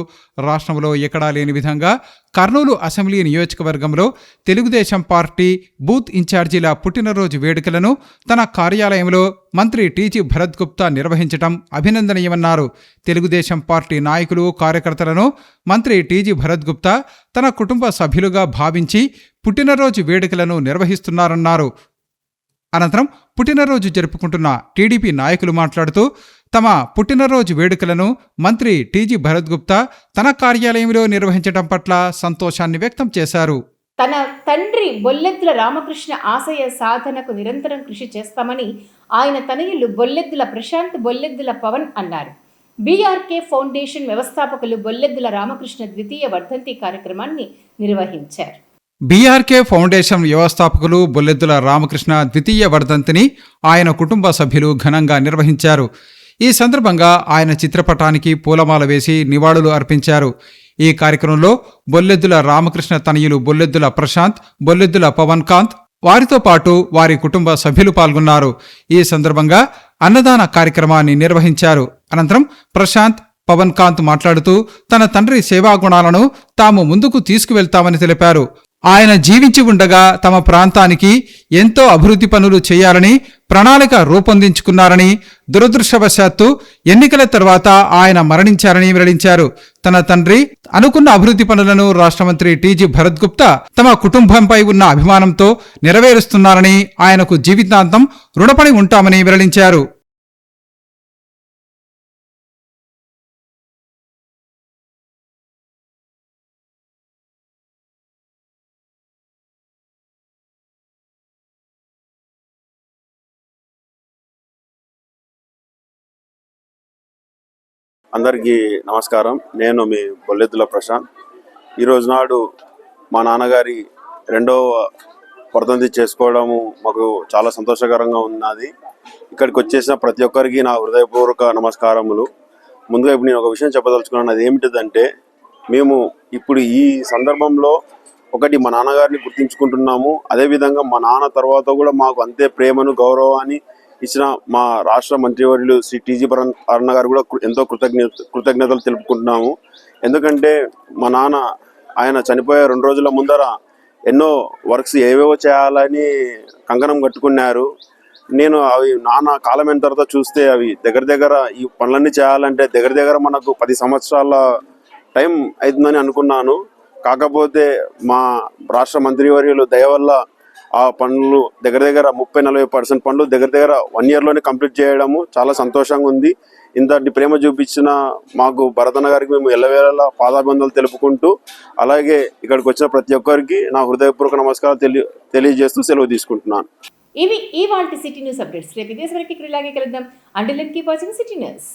రాష్ట్రంలో ఎక్కడా లేని విధంగా కర్నూలు అసెంబ్లీ నియోజకవర్గంలో తెలుగుదేశం పార్టీ బూత్ ఇన్ఛార్జీల పుట్టినరోజు వేడుకలను తన కార్యాలయంలో మంత్రి టీజీ భరత్ గుప్తా నిర్వహించడం అభినందనీయమన్నారు. తెలుగుదేశం పార్టీ నాయకులు, కార్యకర్తలను మంత్రి టీజీ భరత్ గుప్తా తన కుటుంబ సభ్యులుగా భావించి పుట్టినరోజు వేడుకలను నిర్వహిస్తున్నారన్నారు. అనంతరం పుట్టినరోజు జరుపుకుంటున్న టీడీపీ నాయకులు మాట్లాడుతూ తమ పుట్టినరోజు వేడుకలను మంత్రి టీజీ భరత్ గుప్తా తన కార్యాలయంలో నిర్వహించడం పట్ల సంతోషాన్ని వ్యక్తం చేశారు. తన తండ్రి బొల్లెద్దుల రామకృష్ణ ఆశయ సాధనకు నిరంతరం కృషి చేస్తామని ఆయన తనయులు బొల్లెద్దుల ప్రశాంత్, బొల్లెద్దుల పవన్ అన్నారు. బీఆర్కే ఫౌండేషన్ వ్యవస్థాపకులు బొల్లెద్దుల రామకృష్ణ ద్వితీయ వర్ధంతి కార్యక్రమాన్ని నిర్వహించారు. బీఆర్కే ఫౌండేషన్ వ్యవస్థాపకులు బొల్లెద్దుల రామకృష్ణ ద్వితీయ వర్ధంతిని ఆయన కుటుంబ సభ్యులు ఘనంగా నిర్వహించారు. ఈ సందర్భంగా ఆయన చిత్రపటానికి పూలమాల వేసి నివాళులు అర్పించారు. ఈ కార్యక్రమంలో బొల్లెద్దుల రామకృష్ణ తనయులు బొల్లెద్దుల ప్రశాంత్, బొల్లెద్దుల పవన్ కాంత్, వారితో పాటు వారి కుటుంబ సభ్యులు పాల్గొన్నారు. ఈ సందర్భంగా అన్నదాన కార్యక్రమాన్ని నిర్వహించారు. అనంతరం ప్రశాంత్, పవన్ కాంత్ మాట్లాడుతూ తన తండ్రి సేవాగుణాలను తాము ముందుకు తీసుకువెళ్తామని తెలిపారు. ఆయన జీవించి ఉండగా తమ ప్రాంతానికి ఎంతో అభివృద్ధి పనులు చేయాలని ప్రణాళిక రూపొందించుకున్నారని, దురదృష్టవశాత్తు ఎన్నికల తర్వాత ఆయన మరణించారని వెల్లడించారు. తన తండ్రి అనుకున్న అభివృద్ధి పనులను రాష్ట్ర మంత్రి టీజీ భరత్ గుప్తా తమ కుటుంబంపై ఉన్న అభిమానంతో నెరవేరుస్తున్నారని, ఆయనకు జీవితాంతం రుణపడి ఉంటామని వెల్లడించారు. అందరికీ నమస్కారం. నేను మీ బొల్లెద్దుల ప్రశాంత్. ఈరోజు నాడు మా నాన్నగారి 2వ వర్ధంతి చేసుకోవడము మాకు చాలా సంతోషకరంగా ఉన్నది. ఇక్కడికి వచ్చేసిన ప్రతి ఒక్కరికి నా హృదయపూర్వక నమస్కారములు. ముందుగా ఇప్పుడు నేను ఒక విషయం చెప్పదలుచుకున్నాను. అది ఏమిటిదంటే, మేము ఇప్పుడు ఈ సందర్భంలో ఒకటి మా నాన్నగారిని గుర్తించుకుంటున్నాము. అదేవిధంగా మా నాన్న తర్వాత కూడా మాకు అంతే ప్రేమను, గౌరవాన్ని ఇచ్చిన మా రాష్ట్ర మంత్రివర్యులు శ్రీ టీజీ అరుణ గారు కూడా ఎంతో కృతజ్ఞతలు తెలుపుకుంటున్నాము. ఎందుకంటే మా నాన్న ఆయన చనిపోయే 2 రోజుల ముందర ఎన్నో వర్క్స్ ఏవేవో చేయాలని కంకణం కట్టుకున్నారు. నేను అవి నాన్న కాలమైన తర్వాత చూస్తే అవి దగ్గర ఈ పనులన్నీ చేయాలంటే దగ్గర మనకు 10 సంవత్సరాల టైం అవుతుందని అనుకున్నాను. కాకపోతే మా రాష్ట్ర మంత్రివర్యులు దయ వల్ల ఆ పనులు దగ్గర 30-40% పనులు దగ్గర 1 yearలోనే కంప్లీట్ చేయడము చాలా సంతోషంగా ఉంది. ఇంతటి ప్రేమ చూపించిన మాకు భరతన్న గారికి మేము ఎల్లవేళలా పాదాభివందనలు తెలుపుకుంటూ, అలాగే ఇక్కడికి వచ్చిన ప్రతి ఒక్కరికి నా హృదయపూర్వక నమస్కారాలు తెలియజేస్తూ సెలవు తీసుకుంటున్నాను. ఇవి ఇవాల్టి సిటీ న్యూస్ అప్డేట్స్. రేపు ఇదే వరకు ఇలాగే కలుద్దాం. Until then keep watching city news.